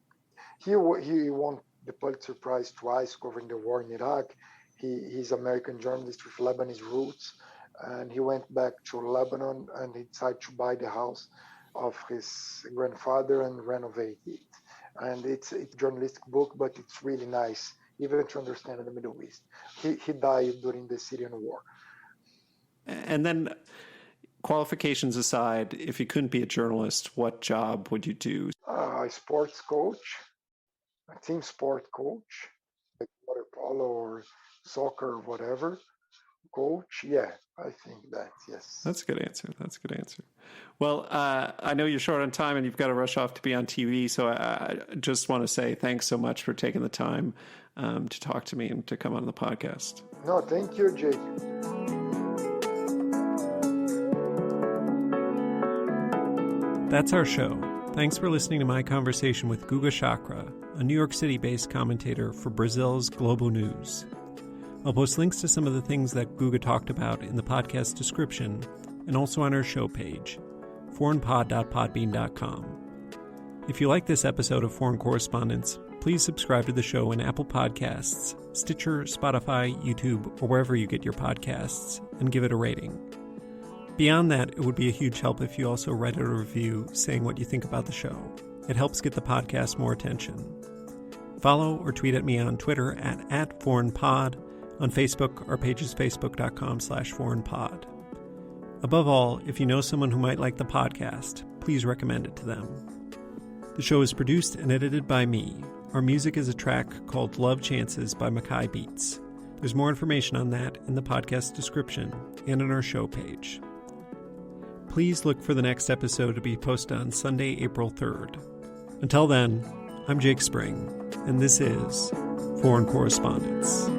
He won the Pulitzer Prize twice covering the war in Iraq. He's an American journalist with Lebanese roots, and he went back to Lebanon and he decided to buy the house of his grandfather and renovate it. And it's a journalistic book, but it's really nice, even to understand the Middle East. He died during the Syrian war. And then, qualifications aside, if you couldn't be a journalist, what job would you do? A sports coach, a team sport coach, like water polo or soccer or whatever. Coach, yeah, I think that, yes. That's a good answer. Well, I know you're short on time and you've got to rush off to be on TV, so I just want to say thanks so much for taking the time to talk to me and to come on the podcast. No, thank you, Jake. That's our show. Thanks for listening to my conversation with Guga Chacra, a New York City-based commentator for Brazil's Globo News. I'll post links to some of the things that Guga talked about in the podcast description and also on our show page, foreignpod.podbean.com. If you like this episode of Foreign Correspondence, please subscribe to the show in Apple Podcasts, Stitcher, Spotify, YouTube, or wherever you get your podcasts, and give it a rating. Beyond that, it would be a huge help if you also write a review saying what you think about the show. It helps get the podcast more attention. Follow or tweet at me on Twitter at @foreignpod. On Facebook, our page is facebook.com/foreignpod. Above all, if you know someone who might like the podcast, please recommend it to them. The show is produced and edited by me. Our music is a track called Love Chances by Mackay Beats. There's more information on that in the podcast description and on our show page. Please look for the next episode to be posted on Sunday, April 3rd. Until then, I'm Jake Spring, and this is Foreign Correspondence.